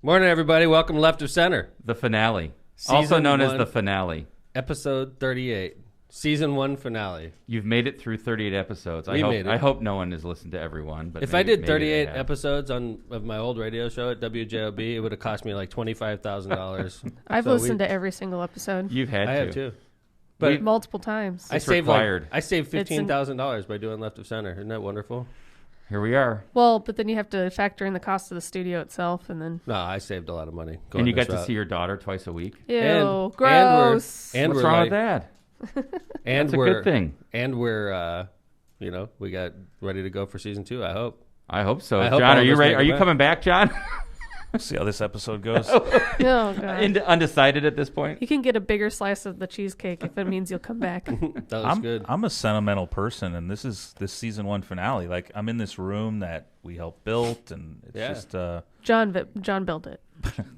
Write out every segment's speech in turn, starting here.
Morning, everybody. Welcome to Left of Center. The finale. Season also known 1, as the finale. Episode 38. Season 1 finale. You've made it through 38 episodes. We made it. I hope no one has listened to everyone. But if I did 38 episodes of my old radio show at WJOB, it would have cost me like $25,000. I've listened to every single episode. You've had to. I have too. But multiple times. I saved $15,000 by doing Left of Center. Isn't that wonderful? Here we are. Well, but then you have to factor in the cost of the studio itself, and then... No, I saved a lot of money. And you get to see your daughter twice a week? Ew, gross. What's wrong with that? And That's a good thing. And we're, we got ready to go for season 2, I hope. I hope so. I hope John, all are you this ready? make Are it you back. coming back, John? See how this episode goes. Oh, God. Undecided at this point? You can get a bigger slice of the cheesecake if it means you'll come back. That was good. I'm a sentimental person, and this is this season 1 finale. Like, I'm in this room that we helped build, and it's just John built it.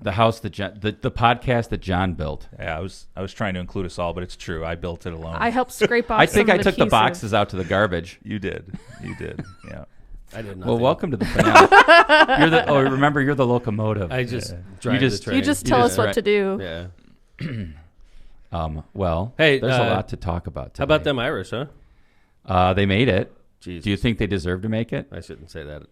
The house that the podcast that John built. yeah. I was trying to include us all, but it's true. I built it alone. I helped scrape off I think some I of took the pieces. boxes out to the garbage. You did. Yeah. I did nothing. Well, welcome to the finale. Remember, you're the locomotive. I just drive the train. You just tell us what to do. Yeah. Well, Hey, there's a lot to talk about today. How about them Irish, huh? They made it. Jesus. Do you think they deserve to make it? I shouldn't say that.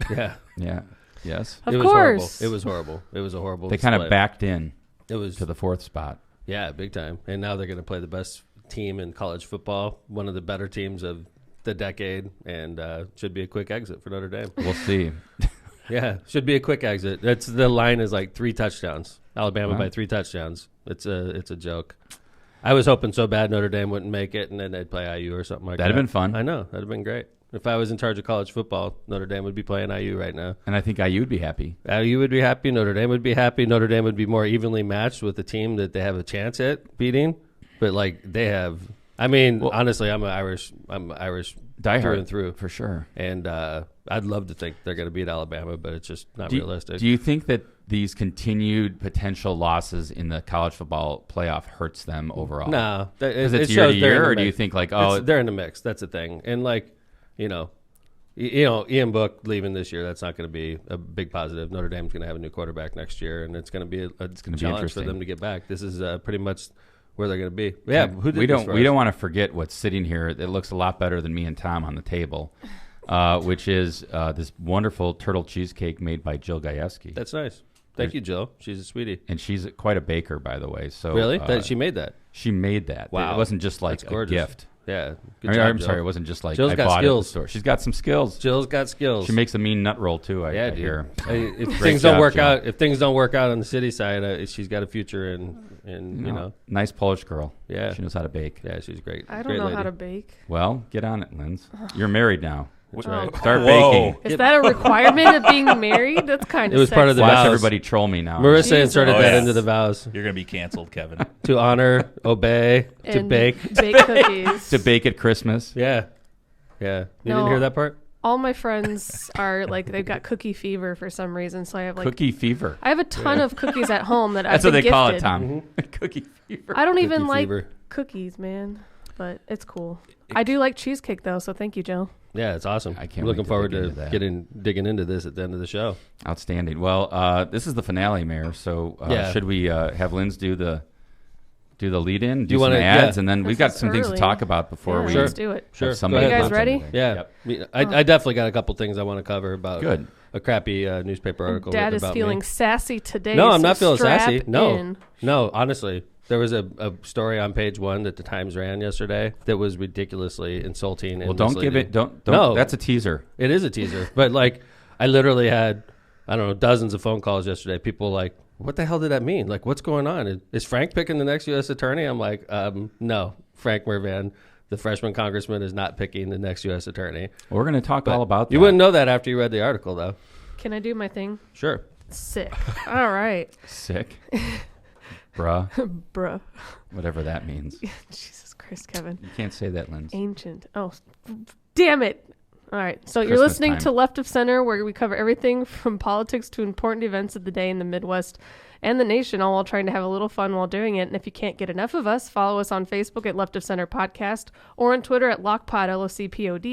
Yeah. Yeah. Yes. Of It was course. horrible. It was horrible. It was a horrible They kind of split. backed in It was to the 4th spot. Yeah, big time. And now they're going to play the best team in college football, one of the better teams of the decade, and should be a quick exit for Notre Dame. We'll see. Yeah, should be a quick exit. The line is like 3 touchdowns. Alabama Wow. by 3 touchdowns. It's a joke. I was hoping so bad Notre Dame wouldn't make it, and then they'd play IU or something like that. That'd have been fun. I know. That'd have been great. If I was in charge of college football, Notre Dame would be playing IU right now. And I think IU would be happy. IU would be happy. Notre Dame would be happy. Notre Dame would be more evenly matched with the team that they have a chance at beating. But like they have, I mean, honestly, I'm Irish Die through hard, and through for sure. And I'd love to think they're going to beat Alabama, but it's just not realistic. Do you think that these continued potential losses in the college football playoff hurts them overall? No, because it's year to year, or do you think like they're in the mix? That's the thing, and like Ian Book leaving this year, that's not going to be a big positive. Notre Dame's going to have a new quarterback next year, and it's going to be a challenge for them to get back. This is pretty much where they're going to be. Yeah, we don't want to forget what's sitting here. It looks a lot better than me and Tom on the table, which is this wonderful turtle cheesecake made by Jill Gajewski. That's nice. Thank you, Jill. She's a sweetie. And she's quite a baker, by the way. So really, she made that. She made that. Wow, it wasn't just like a gift. Yeah, I'm sorry, it wasn't just like Jill's I got bought skills. it at the store. She's got some skills. Jill's got skills. She makes a mean nut roll too. I dude. hear. So. If things don't work out, on the city side, she's got a future in nice Polish girl. Yeah, she knows how to bake. Yeah, she's great. I don't know how to bake. Well, get on it, Linz. You're married now. That's right. Start baking. Is that a requirement of being married? That's kind of It was part of the Watch vows. everybody troll me now. Marissa inserted that into the vows. You're going to be canceled, Kevin. To honor, obey, to bake. Bake cookies. To bake at Christmas. Yeah. You didn't hear that part? All my friends are like, they've got cookie fever for some reason. So I have like cookie fever. I have a ton of cookies at home that That's I've what been they call it, gifted. Tom. Mm-hmm. Cookie fever. I don't even Cookie like fever. cookies, man. But it's cool. I do like cheesecake though, so thank you, Joe. Yeah, it's awesome. I can't Looking wait to forward dig to into that. digging into this at the end of the show. Outstanding. Well, this is the finale, Mayor. So should we have Linz do the lead-in, do some ads, and then we've got some things to talk about before we let's do it. Sure. Are you guys ready? Yeah. Yep. I definitely got a couple things I want to cover about a crappy newspaper article. Dad is about feeling me. sassy today. No, I'm so not feeling sassy. strap No, honestly. There was a story on page 1 that the Times ran yesterday that was ridiculously insulting. Well, and don't misleading. give it. Don't. No, that's a teaser. It is a teaser. But like, I literally had, I don't know, dozens of phone calls yesterday. People like, what the hell did that mean? Like, what's going on? Is Frank picking the next U.S. attorney? I'm like, no, Frank Mervan, the freshman congressman, is not picking the next U.S. attorney. We're going to talk all about that. You wouldn't know that after you read the article, though. Can I do my thing? Sure. Sick. All right. Sick. Bruh. Bruh. Whatever that means. Jesus Christ, Kevin. You can't say that, Linz. Ancient. Oh, damn it. All right. So you're Christmas listening time. to Left of Center, where we cover everything from politics to important events of the day in the Midwest and the nation, all while trying to have a little fun while doing it. And if you can't get enough of us, follow us on Facebook at Left of Center Podcast or on Twitter at LoC Pod, LoC Pod.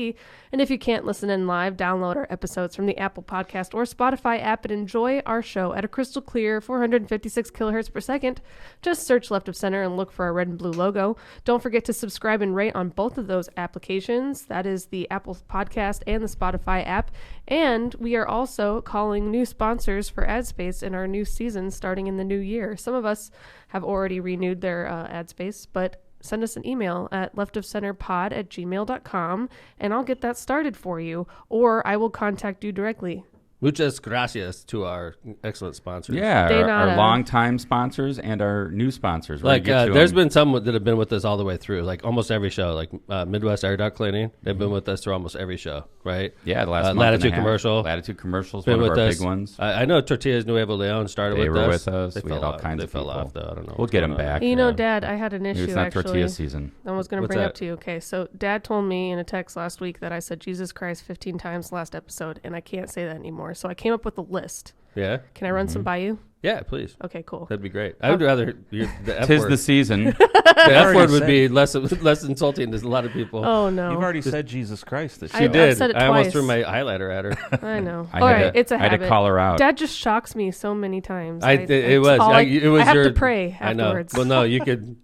And if you can't listen in live, download our episodes from the Apple Podcast or Spotify app and enjoy our show at a crystal clear 456 kilohertz per second. Just search Left of Center and look for our red and blue logo. Don't forget to subscribe and rate on both of those applications. That is the Apple Podcast and the Spotify app. And we are also calling new sponsors for ad space in our new season starting in the new year. Some of us have already renewed their ad space, but send us an email at leftofcenterpod@gmail.com and I'll get that started for you, or I will contact you directly. Muchas gracias to our excellent sponsors. Yeah, our longtime sponsors and our new sponsors. Like, there's been some that have been with us all the way through, like almost every show. Like Midwest Air Duct Cleaning, they've been with us through almost every show, right? Yeah, the last month Latitude Commercial. Latitude Commercial's one of our big ones. I know Tortillas Nuevo Leon started with us. They were with us. We had all kinds of people. They fell off, though. I don't know. We'll get them back. You know, Dad, I had an issue, it's not actually. tortilla season. I was going to bring up to you. Okay, so Dad told me in a text last week that I said Jesus Christ 15 times last episode, and I can't say that anymore. So I came up with a list. Yeah. Can I run some by you? Yeah, please. Okay, cool. That'd be great. I would rather the F Tis word. the season. The F word would be less insulting to a lot of people. Oh, no. You've already said Jesus Christ this She year. did. I've said it I almost twice. threw my highlighter at her. I know. I All had right, to- it's a I had habit. to call her out. Dad just shocks me so many times. I have to pray I know. afterwards. Well, no, you could.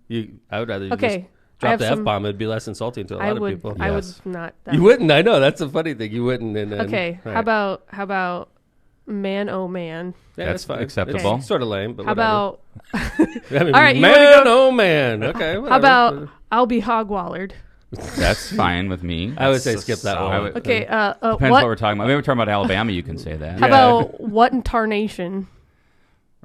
I would rather you just Okay. drop the F-bomb. It'd be less insulting to a lot of people. I would Yes. not. You wouldn't. I know. That's the funny thing. You wouldn't. And then, Okay. right. How about man, oh man? Yeah, That's fine. acceptable. It's sort of lame, but How whatever. about I mean, all right, you man, wanna oh man. Okay. how whatever. about I'll be hog-wallered? That's fine with me. I would say That's skip that solid. one. Okay. Depends what What? we're talking about. Maybe we're talking about Alabama. You can say that. How Yeah. about what in tarnation?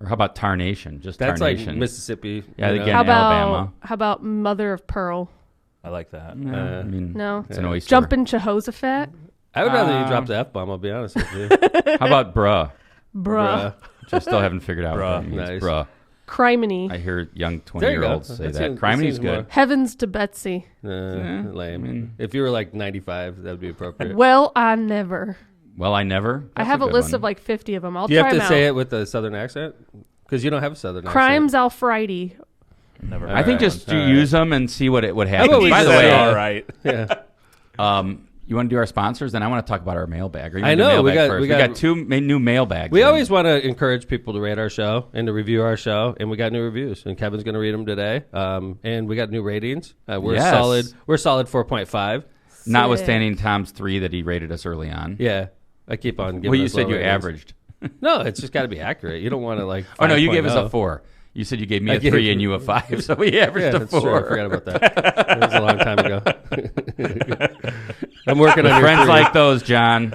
Or how about tarnation? Just That's tarnation. like Mississippi. Yeah, you know? again, How about Alabama. how about mother of pearl? I like that. I mean, No. it's an oyster. Jumping Jehoshaphat? I would rather you drop the F-bomb, I'll be honest with you. How about bruh? Bruh. Which I still haven't figured out what that means. Nice. Bruh. Criminy. I hear young There you go. 20-year-olds say That that. seems- Criminy that is seems good. Heavens to Betsy. Lame. I mean- If you were like 95, that would be appropriate. Well, I never. Well, I never. I have a list of like 50 of them. I'll Do you try have to them say out. it with a southern accent? Because you don't have a southern Crimes Alfriedi. Never. I think just use them and see what happens. about we By the just way, say, all right. accent. Yeah. you want to do our sponsors? Then I want to talk about our mailbag. Or you I wanna do know, we mailbag got- first? we We got got- two new mailbags. We in. always want to encourage people to rate our show and to review our show, and we got new reviews, and Kevin's going to read them today. And we got new ratings. We're Yes. solid. We're solid 4.5. Notwithstanding Tom's 3 that he rated us early on. Yeah, I keep on giving. Well, you us said low you ratings. averaged. No, it's just got to be accurate. You don't want to like. Oh no, you gave us a 5.0. 4. You said you gave me I a gave 3 you- and you a 5, so we averaged Yeah, a that's 4. true. I forgot about that. It was a long time ago. I'm working on your Friends 3. like those, John.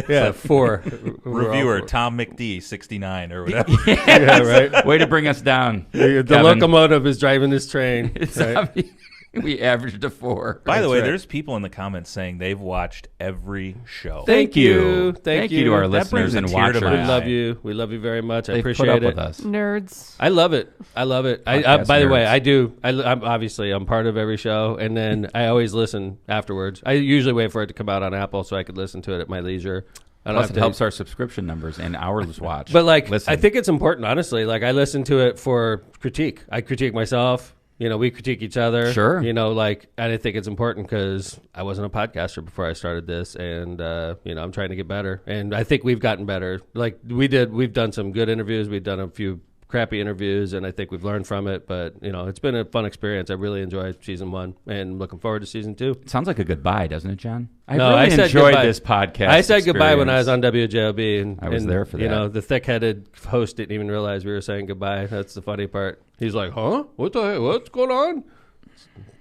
Yeah, 4. Reviewer Tom McD 69 or whatever. Yeah, right. Way to bring us down. The Kevin. locomotive is driving this train. It's right? obvious. We averaged a 4. By the That's way, right. there's people in the comments saying they've watched every show. Thank you. Thank you you. to our That listeners brings a and tear to watchers. my We eye. love you. We love you very much. I They've appreciate put up it. with us. Nerds. I love it. I love it. Podcast By the way, nerds. I do. I'm obviously I'm part of every show, and then I always listen afterwards. I usually wait for it to come out on Apple so I could listen to it at my leisure. I don't Plus, have it to helps our subscription numbers and hours watched. But like, Listen. I think it's important, honestly. Like, I listen to it for critique. I critique myself. You know, we critique each other. Sure. You know, like, and I think it's important because I wasn't a podcaster before I started this, and you know, I'm trying to get better. And I think we've gotten better. Like we've done some good interviews. We've done a few crappy interviews, and I think we've learned from it. But you know, it's been a fun experience. I really enjoyed season 1, and looking forward to season 2. It sounds like a goodbye, doesn't it, John? I No, really I said enjoyed goodbye. this podcast. I said goodbye when I was experience. on WJLB, and I was and, there for You that. know, the thick-headed host didn't even realize we were saying goodbye. That's the funny part. He's like, "Huh? What the heck? What's going on?"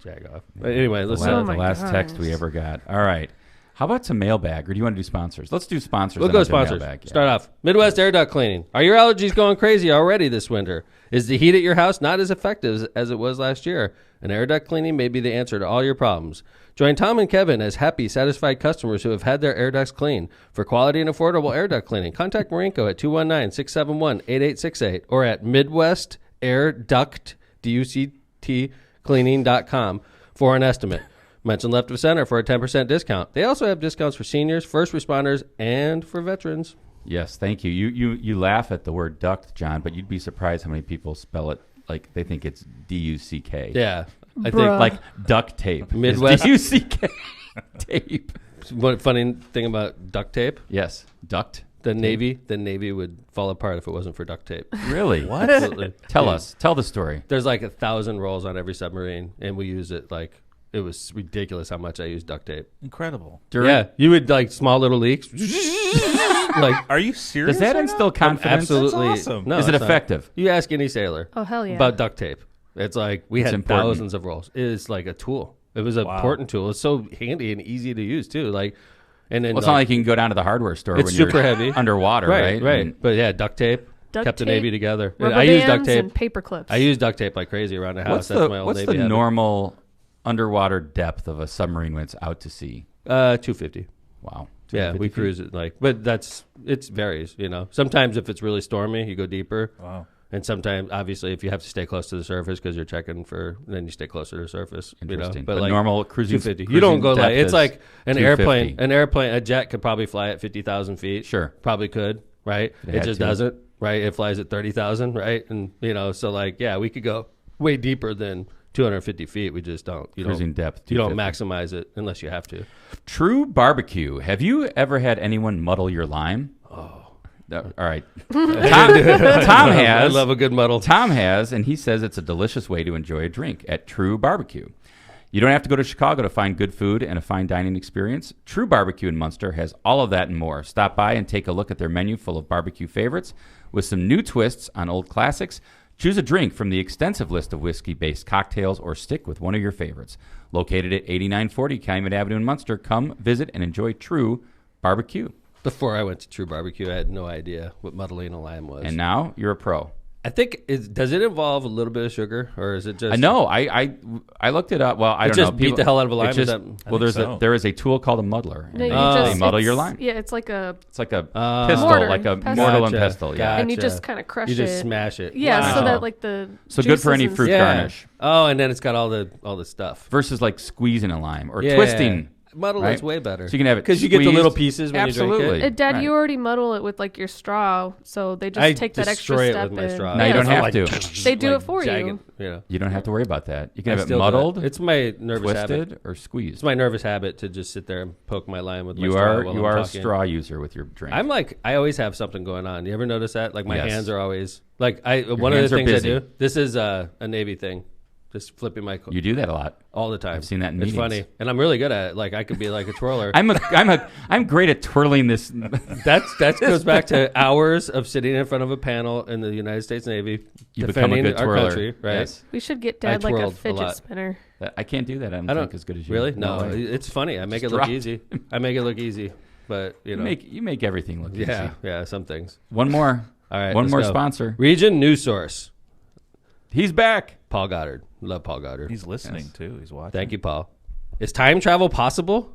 Jag off. But anyway, let's. Oh The my last gosh. text we ever got. All right. How about some mailbag, or do you want to do sponsors? Let's do sponsors. We'll then go I'll do sponsors. mailbag, yeah. Start off. Midwest Air Duct Cleaning. Are your allergies going crazy already this winter? Is the heat at your house not as effective as it was last year? An air duct cleaning may be the answer to all your problems. Join Tom and Kevin as happy, satisfied customers who have had their air ducts cleaned. For quality and affordable air duct cleaning, contact Marinko at 219-671-8868 or at Midwest Air Duct, DUCT cleaning.com for an estimate. Mention Left of Center for a 10% discount. They also have discounts for seniors, first responders, and for veterans. Yes, thank you. You laugh at the word duct, John, but you'd be surprised how many people spell it like they think it's D-U-C-K. Yeah. I think like duct tape. Midwest. D-U-C-K tape. What funny thing about duct tape? Yes. Duct. The Navy would fall apart if it wasn't for duct tape. Really? What? Absolutely. Tell the story. There's like 1,000 rolls on every submarine, and we use it like it was ridiculous how much I use duct tape. Incredible. You would like small little leaks. Like, are you serious? Does that instill confidence? Absolutely. That's awesome. No, is it effective? You ask any sailor. Oh hell yeah. About duct tape. It's like we had important. thousands of rolls. It's like a tool. It was an important tool. It's so handy and easy to use too. Like. And then, it's not like you can go down to the hardware store it's when super you're heavy underwater, right? Right. But yeah, duct tape kept the Navy together. Rubber I use duct bands tape. And paper clips. I use duct tape like crazy around the house. That's my old what's Navy the habit. normal underwater depth of a submarine when it's out to sea? 250. Wow. Yeah, we cruise it but it varies. Sometimes if it's really stormy, you go deeper. Wow. And sometimes, obviously, if you have to stay close to the surface because you're checking then you stay closer to the surface. Interesting. But like normal cruising, 250. You don't go like it's like an airplane. 250. A jet could probably fly at 50,000 feet. Sure, probably could. Right. It just doesn't. Right. It flies at 30,000. Right. And so we could go way deeper than 250 feet. We just don't. Cruising depth. You don't maximize it unless you have to. True barbecue. Have you ever had anyone muddle your lime? Oh. All right. Tom has. I love a good muddle. Tom has, and he says it's a delicious way to enjoy a drink at True Barbecue. You don't have to go to Chicago to find good food and a fine dining experience. True Barbecue in Munster has all of that and more. Stop by and take a look at their menu full of barbecue favorites with some new twists on old classics. Choose a drink from the extensive list of whiskey-based cocktails or stick with one of your favorites. Located at 8940 Calumet Avenue in Munster, come visit and enjoy True Barbecue. Before I went to True Barbecue, I had no idea what muddling a lime was. And now you're a pro. I think does it involve a little bit of sugar, or is it just? No, I looked it up. Well, I don't know. Just beat the hell out of a lime. There is a tool called a muddler. No, they muddle your lime. Yeah, it's like a pistol, mortar, like a mortar and pestle. Yeah, Gotcha. And you just kind of crush it. You just smash it. Yeah, so that like the good for any fruit garnish. Oh, and then it's got all the stuff versus like squeezing a lime or twisting. Muddle is way better. So you can have it because you get the little pieces when you drink it. Dad, you already muddle it with like your straw, so they just take that extra step. It with my straw. No, you don't have to. They do it for you. Yeah. You don't have to worry about that. You can have it muddled. It's my nervous twisted habit. Or squeezed. It's my nervous habit to just sit there and poke my lime with my straw. You are a straw user with your drink. I'm like I always have something going on. You ever notice that? Like my hands are always like one of the things I do. This is a Navy thing. Just flipping my. You do that a lot all the time. I've seen that in meetings. It's funny, and I'm really good at it. Like I could be like a twirler. I'm great at twirling this. That goes back to hours of sitting in front of a panel in the United States Navy defending our country. Right? Yes. We should get Dad like a fidget spinner. I can't do that. I don't think as good as you. Really? No, it's funny. I make it look easy. But you make everything look easy. Yeah. Some things. One more. All right. One more sponsor. Region News Source. He's back. Paul Goddard. Love Paul Goddard. He's listening too. He's watching. Thank you, Paul. Is time travel possible?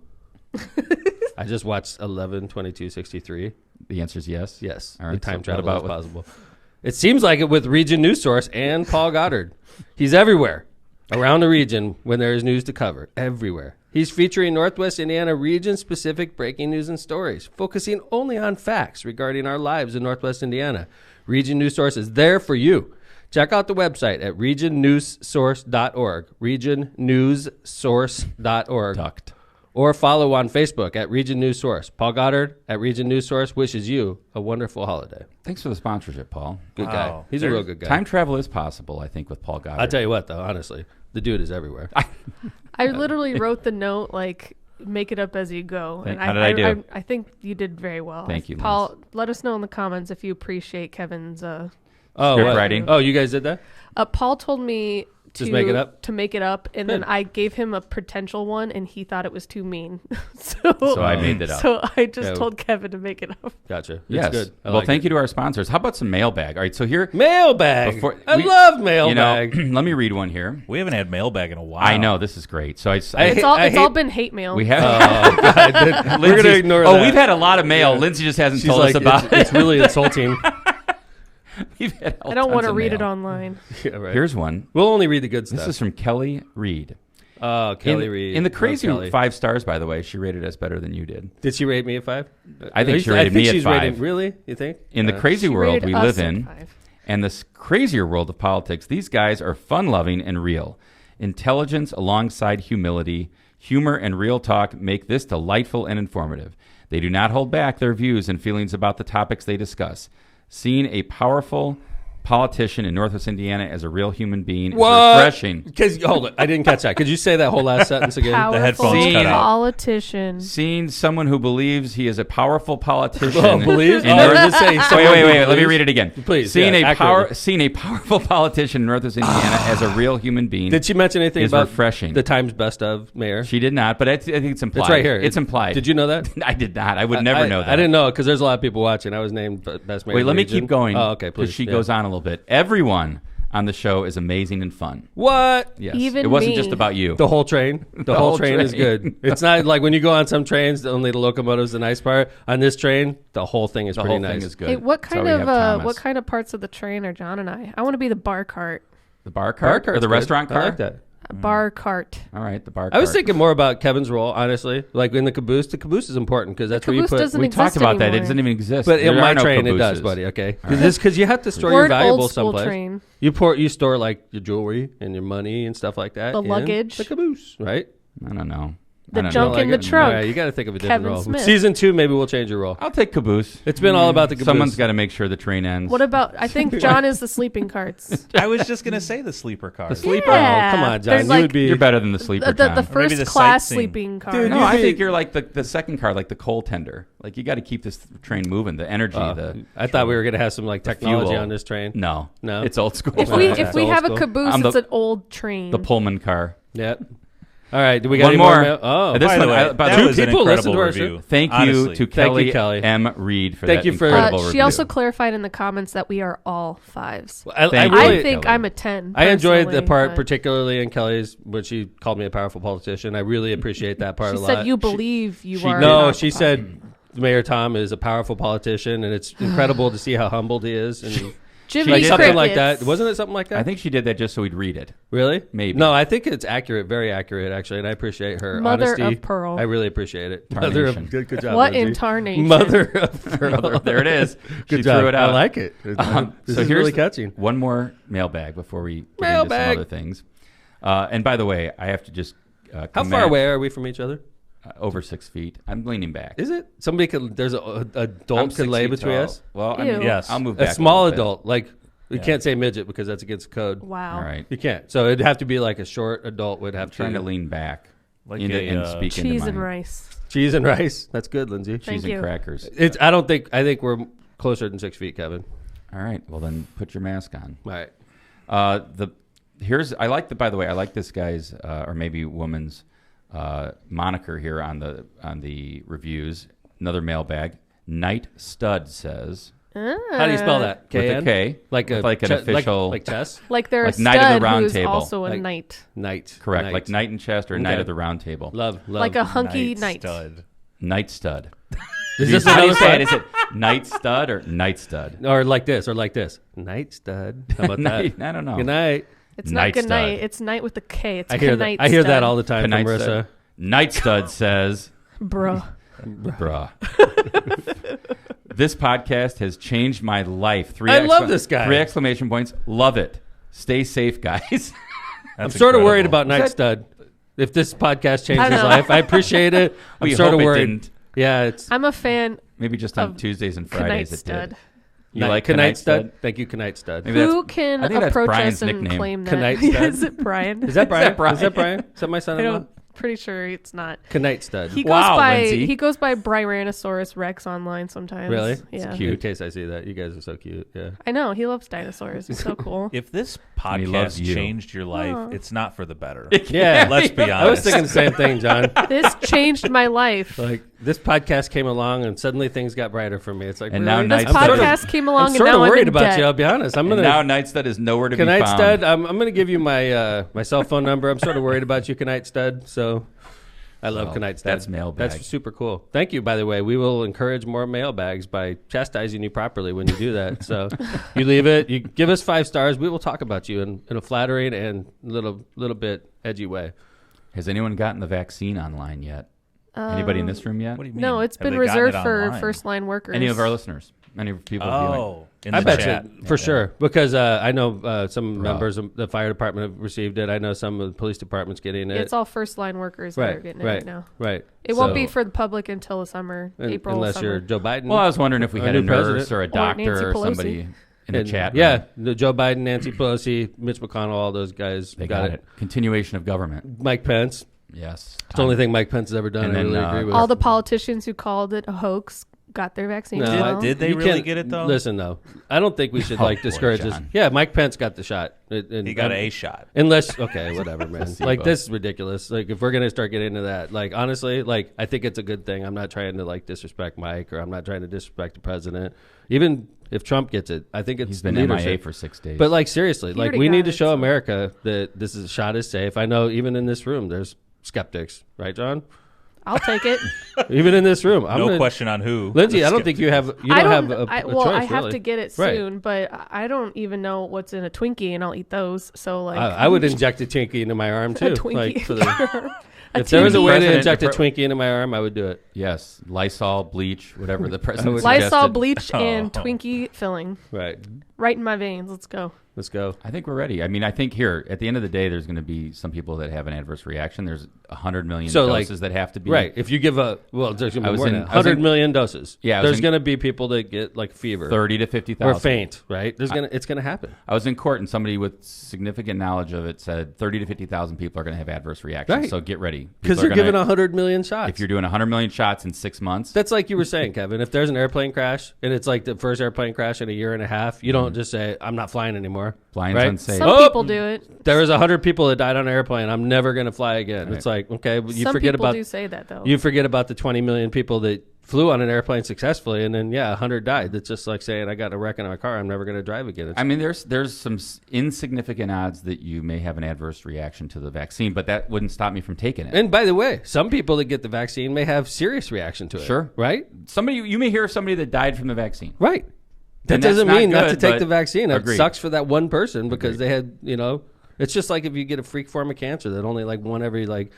I just watched 11/22/63. The answer is yes. Yes. All right. Time travel is possible. It seems like it with Region News Source and Paul Goddard. He's everywhere around the region when there is news to cover. Everywhere. He's featuring Northwest Indiana region-specific breaking news and stories, focusing only on facts regarding our lives in Northwest Indiana. Region News Source is there for you. Check out the website at regionnewssource.org, regionnewssource.org, or follow on Facebook at Region News Source. Paul Goddard at Region News Source wishes you a wonderful holiday. Thanks for the sponsorship, Paul. Good guy. He's a real good guy. Time travel is possible, I think, with Paul Goddard. I'll tell you what, though, honestly, the dude is everywhere. I literally wrote the note like, make it up as you go. And how did I do? I think you did very well. Thank you, Paul. Liz. Let us know in the comments if you appreciate Kevin's script writing. Oh, you guys did that? Paul told me to make it up, and then I gave him a potential one, and he thought it was too mean. so I made it up. So I just told Kevin to make it up. Gotcha. Yes. Good. Well, thank you to our sponsors. How about some mailbag? All right, so here mailbag. I love mailbag. Let me read one here. We haven't had mailbag in a while. I know, this is great. So it's all been hate mail. We have. God, we're gonna ignore that. Oh, we've had a lot of mail. Lindsey just hasn't told us about it. It's really insulting. I don't want to read it online. Yeah, right. Here's one. We'll only read the good stuff. This is from Kelly Reed. Oh, Kelly Reed. In the Love crazy Kelly. 5 stars, by the way, she rated us better than you did. Did she rate me at 5? I think she rated me at she's 5. Rated, really? You think? In the crazy She world rated we us live at in, 5. and this crazier world of politics, these guys are fun-loving and real. Intelligence alongside humility, humor, and real talk make this delightful and informative. They do not hold back their views and feelings about the topics they discuss. Seeing a powerful politician in Northwest Indiana as a real human being is refreshing. Hold it, I didn't catch that. Could you say that whole last sentence again? Powerful The headphones cut out. politician. Seeing someone who believes he is a powerful politician. Oh, believes? in Oh, North- just say someone wait. who Let me believes? read it again. Please, Seeing yeah, seeing a powerful politician in Northwest Indiana as a real human being. Did she mention anything is about refreshing. the Times Best of Mayor? She did not, but I think it's implied. It's right here. It's implied. Did you know that? I did not. I would never know that. I didn't know because there's a lot of people watching. I was named Best Mayor. Wait, of let the me region. keep going. Oh, okay, please. Because she Yeah. goes on a little bit. Everyone on the show is amazing and fun. What? Yes. Even it wasn't me. just about you. The whole train. The whole train is good. It's not like when you go on some trains, only the locomotive's the nice part. On this train, the whole thing is the pretty whole nice. thing is good. Hey, what That's why kind we have of Thomas. what kind of parts of the train are John and I? I want to be the bar cart. The bar cart or the restaurant I cart? like that. A bar cart. All right, the bar cart. I was thinking more about Kevin's role, honestly. Like in the caboose. The caboose is important because that's where you caboose put. doesn't we exist talked about that. It anymore. doesn't even exist. But in There my are no train, it does, cabooses. buddy. Okay, All right. because you have to store We're your an valuables old school someplace. train. You store like your jewelry and your money and stuff like that. The in luggage. the caboose, right? I don't know. The I don't junk know. in the All trunk. right, you got to think of a different Kevin role. Smith. Season 2, maybe we'll change your role. I'll take caboose. It's been all about the caboose. Someone's got to make sure the train ends. What about? I think John is the sleeping carts. I was just gonna say the sleeper car. The sleeper? Yeah. Oh, come on, John. There's You like would be. You're better than the sleeper, the John. Maybe first the class sightseeing. sleeping car. Dude, No, you I be- think you're like the second car, like the coal tender. Like you got to keep this train moving. The energy. I thought we were gonna have some like technology fuel. on this train. No, No? it's old school. if It's we old have a school. caboose, I'm it's the- an old train. the Pullman car. Yeah. All right. Do we got One any more. mail? Oh, This By one, the way, I- by the that way, was an people listen incredible to our review. Thank you Honestly. to Thank you, Kelly, Kelly. M. Reed for Thank that you for- incredible she review. also clarified in the comments that we are all 5s. I Thank really, I think Kelly. I'm a 10. I enjoyed the personally, part, but particularly in Kelly's, when she called me a powerful politician. I really appreciate that part She a lot. said you believe you She, are. no, not she the said Mayor Tom is a powerful politician, and it's incredible to see how humbled he is. And Jimmy like something Crickets. like that. Wasn't it something like that? I think she did that just so we'd read it. Really? Maybe. No, I think it's accurate, very accurate, actually, and I appreciate her Mother honesty. of pearl. I really appreciate it. Tarnation. Mother of good job. What Lindsay. in tarnation? Mother of pearl. There it is. Good She job. threw it out. I like it. This So is here's really catching. one more mailbag before we get into Mailbag. some other things. And by the way, I have to just How commend- far away are we from each other? Over 6 feet. I'm leaning back. Is it? Somebody could. There's a I'm adult 6 could lay feet between tall. us. Well, I mean, Ew. Yes. I'll move A back. small little bit. adult, like you can't say midget because that's against the code. Wow. All right. You can't. So it'd have to be like a short adult would have I'm trying to to lean back Like and speak Cheese into and mine. rice. cheese and rice. That's good, Lindsay. Thank Cheese you. and crackers. It's. I don't think. I think we're closer than 6 feet, Kevin. All right. Well, then put your mask on. All right. I like by the way, I like this guy's or maybe woman's moniker here on the reviews. Another mailbag. Night Stud says How do you spell that? with a K-N? K, Like a like an official like chess. Like they're Like a Knight of the stud Round who's Table. also a Like- knight. Knight. correct, like Knight in chest or Knight Okay. of the Round Table. Love. Like a hunky knight. Stud. Night Stud. Is this How do you another say it? stud? Is it Night Stud or Night Stud? Or like this, or like this. Night stud. How about that? Night, I don't know. Good night. It's Night not good night. stud. It's night with the K. It's I hear that. knight I hear stud. that all the time from Night Marissa. Stud. Night Stud says, Bruh. bruh. This podcast has changed my life. I love this guy. 3 exclamation points. Love it. Stay safe, guys. I'm sort of worried about Night that- Stud. If this podcast changed I his know. life, I appreciate it. I'm We sort hope of it worried. didn't. Yeah, it's I'm a fan. Maybe just on Of Tuesdays and Knight Fridays it stud. did. You like Knight Knight Stud? Stud? Thank you, Knight Stud. Maybe Who that's- can I think that's approach Brian's us and nickname. claim that? Knight Stud? Is it Brian? Is that Brian? Brian? Is that Brian? Is that my I son-in-law? don't. Pretty sure it's not. Knight Stud. He goes Wow, by Lindsay. he goes by Bryrannosaurus Rex online sometimes. Really? Yeah. It's cute. In case I see that, you guys are so cute. Yeah. I know he loves dinosaurs. He's so cool. If this And he loves podcast you. changed your life, Aw. it's not for the better. Yeah. Let's be honest. I was thinking the same thing, John. This changed my life. Like this podcast came along and suddenly things got brighter for me. It's like And really? now This Night Stud- podcast came along I'm and sort now of I'm worried in about debt. you. I'll be honest. I'm And gonna now Night Stud is nowhere to be Knight found. Stud. I'm gonna give you my my cell phone number. I'm sort of worried about you, Knight Stud. So I love Knight Stud. that's mailbag. That's super cool. Thank you. By the way, we will encourage more mailbags by chastising you properly when you do that. So you leave it. You give us 5 stars. We will talk about you in a flattering and little bit edgy way. Has anyone gotten the vaccine online yet? Anybody in this room yet? What do you mean? No, it's Have been they gotten reserved it for online? first-line workers. Any of our listeners? Any people viewing? Oh, in I the bet chat. you for sure because I know some members of the fire department have received it. I know some of the police departments getting it. It's all first-line workers that are getting it right now. Right. It won't be for the public until the summer, April, unless summer. you're Joe Biden. Well, I was wondering if we Our had a new nurse president. or a doctor Nancy or Pelosi. somebody in the chat room. Yeah, Joe Biden, Nancy Pelosi, Mitch McConnell, all those guys They got it. Continuation of government. Mike Pence. Yes. It's the only thing Mike Pence has ever done. And I then, really agree with. All the politicians who called it a hoax got their vaccine. No, as well. Did they You really can't- get it though? Listen, though, I don't think we should Oh, boy, discourage this. John. Yeah, Mike Pence got the shot. He got a shot. Unless, okay, whatever, man. Placebo. Like, this is ridiculous. Like, if we're going to start getting into that, like, honestly, like, I think it's a good thing. I'm not trying to, like, disrespect Mike or I'm not trying to disrespect the president. Even if Trump gets it, I think it's He's been leadership. MIA for 6 days. But, like, seriously, He like, already we got need to it, show so- America that this is, shot is safe. I know even in this room, there's skeptics, right, John? I'll take it. Even in this room. I'm No gonna, question on who. Lindsey, I don't think you have, you don't have a well, choice, I have really. to get it Right. soon, but I don't even know what's in a Twinkie, and I'll eat those. So like, I would inject a Twinkie into my arm, too. a Twinkie. Like, for the, A if there was a Twinkie. way to President- inject a the pre- Twinkie into my arm, I would do it. yes, Lysol, bleach, whatever the president Lysol, suggested. bleach, and Oh. Twinkie filling Right. right in my veins. Let's go. Let's go. I think we're ready. I mean, I think here at the end of the day, there's going to be some people that have an adverse reaction. There's 100 million So, like, doses that have to be Right. If you give there's going to I be was more in- than I was 100 in- million doses. Yeah, I was There's in- going to be people that get like fever 30 to or 50,000. faint, right? It's going to happen. I was in court and somebody with significant knowledge of it said 30 to 50,000 people are going to have adverse reactions. Right. So get ready. Because People you're are giving gonna- 100 million shots. If you're doing 100 million shots in 6 months, That's like you were saying, Kevin. If there's an airplane crash and it's like the first airplane crash in a year and a half, you don't just say, I'm not flying anymore. flying's right? unsafe. Some Oh! people do it. There was 100 people that died on an airplane. I'm never going to fly again. Right. It's like, okay, but you Some forget people about do say that though. you forget about the 20 million people that flew on an airplane successfully, and then 100 died. That's just like saying I got in a wreck in my car. I'm never going to drive again. It's, I mean, there's some insignificant odds that you may have an adverse reaction to the vaccine, but that wouldn't stop me from taking it. and by the way, some people that get the vaccine may have serious reaction to it. Sure. right, Somebody you may hear of somebody that died from the vaccine. right. That And that's doesn't not mean not to good, take but- the vaccine. It Agreed. sucks for that one person because Agreed. they had, it's just like if you get a freak form of cancer that only like one every like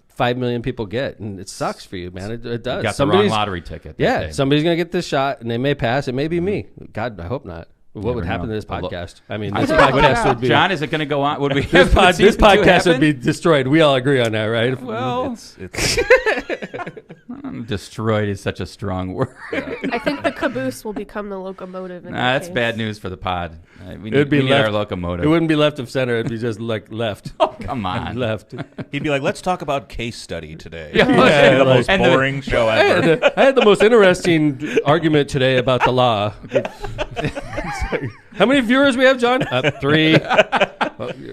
5 million people get, and it sucks for you, man. It does. You got the wrong Somebody's- lottery ticket. that Yeah, day. somebody's gonna get this shot, and they may pass. It may be me. God, I hope not. What Never would happen know. to this Well, look, podcast? I mean, this podcast would be John, is it going to go on? Would we this, have this season two podcast would happen? be destroyed. We all agree on that, right? Well, It's destroyed is such a strong word. I think the caboose will become the locomotive. In Nah, that that's case. bad news for the pod. We It'd be we need left. our locomotive. It wouldn't be left of center. It'd be just like left, Oh, come on. left. he'd be like, let's talk about case study today. Yeah, It'd be the like- most and the- boring show I ever. had the most interesting argument today about the law. How many viewers we have, John? 3.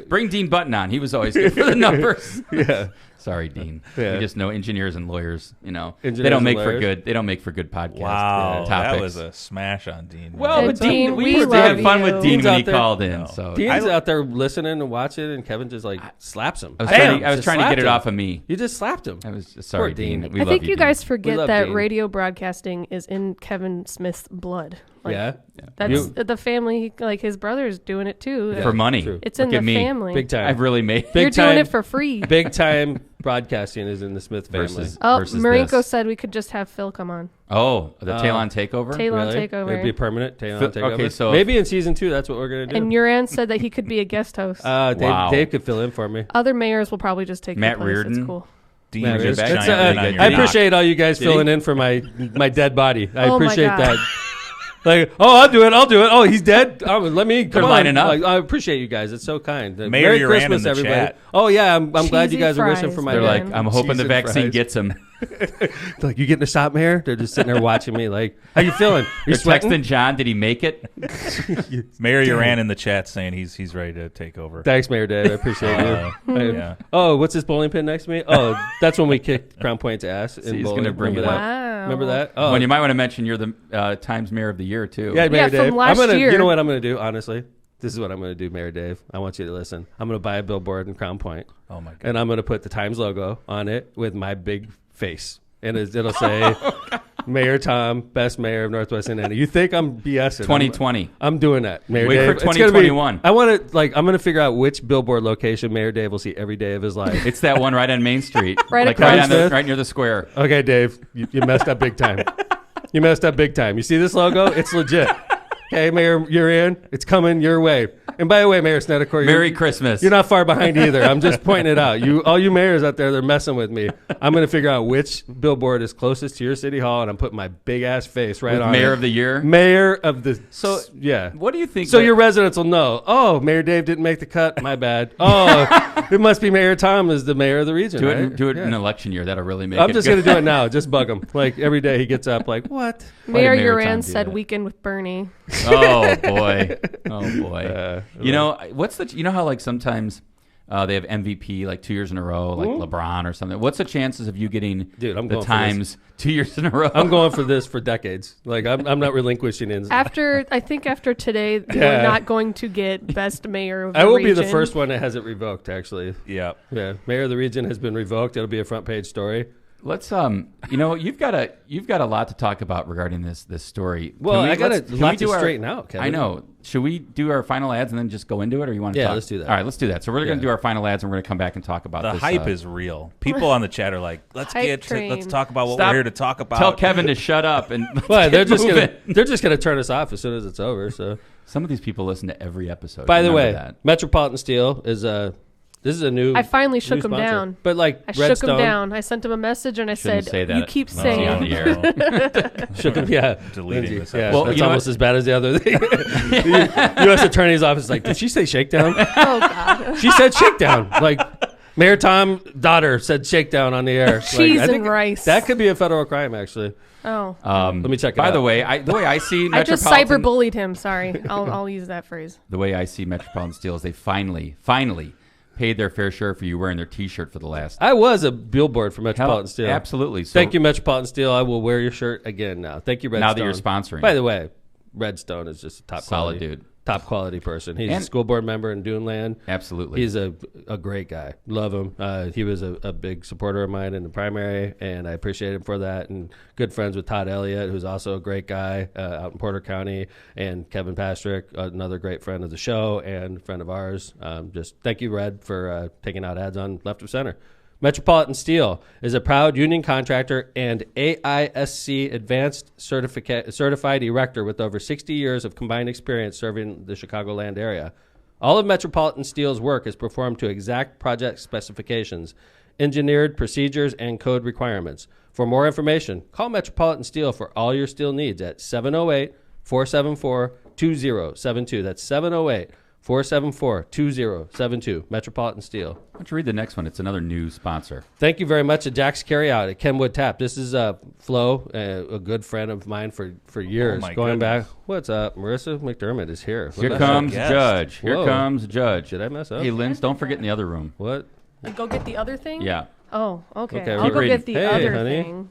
Bring Dean Button on. He was always good for the numbers. Yeah. Sorry, Dean. Yeah. We just know engineers and lawyers. They Engineers don't and make for lawyers. good. They don't make for good podcast Wow, topics. that was a smash on Dean. Well, And but Dean, Dean, we we were having love fun you. with Dean Dean's when out he there. called in. No. So Dean's I- out there listening and watching, and Kevin just like slaps him. I was Bam! trying Just to get slapped it him. off of me. You just slapped him. I was sorry, Poor Dean. Dean. We I love think you Dean. guys We forget love that Dean. radio broadcasting is in Kevin Smith's blood. Like, Yeah. That's You- the family. Like his brother's doing it too. Yeah. for money. True. It's Look in the at me. family. Big time. I've really made Big You're time. doing it for free. Big time broadcasting is in the Smith family. versus Oh, Marinko this. said we could just have Phil come on. Oh, the Oh. Talon takeover. Talon Really? takeover. It'd be permanent. Talon Phil- takeover. okay, so- maybe in season 2, that's what we're gonna do. And Uran said that he could be a guest host. Dave, Wow. Dave could fill in for me. Other mayors will probably just take Matt your place. It's Reardon. cool. Dean Man, just it's- giant it's, in on your I knock. appreciate all you guys Did he? filling in for my dead body. I Oh my appreciate God. that. Like, I'll do it. Oh, he's dead. Let me. Come on. lining up. Like, I appreciate you guys. It's so kind. Mayor Merry Uran Christmas, in the everybody. chat. Oh yeah, I'm glad you Cheesy guys are wishing fries, for my. They're man. like, I'm hoping Cheese the and vaccine fries. gets him. Like, you getting a shot, Mayor? They're just sitting there watching me. Like, how you feeling? You They're sweating? texting John. Did he make it? Mayor Uran in the chat saying he's ready to take over. Thanks, Mayor Dave. I appreciate you. Yeah. Oh, what's this bowling pin next to me? Oh, that's when we kicked Crown Point's ass in he's bowling. gonna bring Remember it up. that? Wow. Remember that? Oh, When you might want to mention you're the Times Mayor of the Year too. yeah, Mayor Yeah, Dave. from last year. You know what I'm going to do? Honestly, this is what I'm going to do, Mayor Dave. I want you to listen. I'm going to buy a billboard in Crown Point, Oh my god. and I'm going to put the Times logo on it with my big face, and it'll say, Mayor Tom, best mayor of Northwest Indiana. You think I'm BSing? 2020. I'm doing that. Mayor Wait Dave. for It's gonna 2021. I want to I'm going to figure out which billboard location Mayor Dave will see every day of his life. It's that one right on Main Street. Right like across. right near the square. Okay, Dave, you messed up big time. You messed up big time. You see this logo? It's legit. Okay, Mayor, you're in. It's coming your way. And by the way, Mayor Snedeker, Merry Christmas. you're not far behind either. I'm just pointing it out. All you mayors out there, they're messing with me. I'm going to figure out which billboard is closest to your city hall, and I'm putting my big ass face right on Mayor it. of the Year. Mayor of the. So, yeah. What do you think? So your residents will know. Oh, Mayor Dave didn't make the cut. My bad. Oh, it must be Mayor Tom is the mayor of the region. do right? it in Yeah. an election year. That'll really make it. I'm just good. going to do it now. Just bug him. Like every day he gets up. Like what? Why did Mayor Mayor Tom Uran do said that? weekend with Bernie. Oh boy. Oh boy. You know what's the? You know how like sometimes they have MVP like 2 years in a row, like LeBron or something. What's the chances of you getting Dude, I'm the going for Times 2 years in a row? I'm going for this for decades. Like I'm not relinquishing it. I think after today, Yeah. we're not going to get best mayor of the I will region. be the first one that has it revoked. Actually, Yeah. yeah. Mayor of the region has been revoked. It'll be a front page story. Let's you know you've got a lot to talk about regarding this story. Well, I got a can lot we do to our- straighten out, Kevin. I know. Should we do our final ads and then just go into it, or you want to Yeah, talk? let's do that. All right, let's do that. So we're going to Yeah. do our final ads, and we're going to come back and talk about The this. hype is real. People on the chat are like, let's Hype train. let's talk about what Stop. we're here to talk about. Tell Kevin to shut up and Well, they're just moving. gonna turn us off as soon as it's over. So, Some of these people listen to every episode. by the Remember way, that. Metropolitan Steel is this is a new. I finally shook new him sponsor. down. But like I Redstone, shook him down. I sent him a message and I Shouldn't said, say that. "You keep No, saying." on the air. shook him. Yeah, Deleting Lindsey. this Yeah, episode. Well, that's you know almost what? as bad as the other thing. The U.S. Attorney's Office is like, did she say shakedown? Oh God. She said shakedown. Like Mayor Tom's daughter said shakedown on the air. Cheese I and think rice. That could be a federal crime, actually. Oh. Let me check it By out. the way, the way I see I just Metropolitan, cyberbullied him. Sorry. I'll use that phrase. the way I see Metropolitan Steel is they finally paid their fair share for you wearing their T-shirt for the last. I was a billboard for Metropolitan Steel. Absolutely. So Thank you, Metropolitan Steel. I will wear your shirt again now. Thank you, Redstone. Now that you're sponsoring. By the way, Redstone is just a top Solid quality, dude. top quality person. He's And- a school board member in Duneland. Absolutely. He's a great guy. Love him. He was a big supporter of mine in the primary, and I appreciate him for that. And good friends with Todd Elliott, who's also a great guy out in Porter County, and Kevin Pastrick, another great friend of the show and friend of ours. Just thank you, Red, for taking out ads on Left of Center. Metropolitan Steel is a proud union contractor and AISC advanced certified erector with over 60 years of combined experience serving the Chicagoland area. All of Metropolitan Steel's work is performed to exact project specifications, engineered procedures, and code requirements. For more information, call Metropolitan Steel for all your steel needs at 708-474-2072. That's 708-474-2072. Metropolitan Steel. Why don't you read the next one? It's another new sponsor. Thank you very much to Jack's Carryout at Kenwood Tap. This is Flo, a good friend of mine for years. my Going goodness. back, what's up? Marissa McDermott is here. Here What the comes guest. Judge. Here Whoa. comes Judge. Did I mess up? Hey, Linz, don't forget in the other room. What? Go get the other thing? Yeah. Oh, okay. Okay, I'll keep go reading. get the Hey, other honey. thing.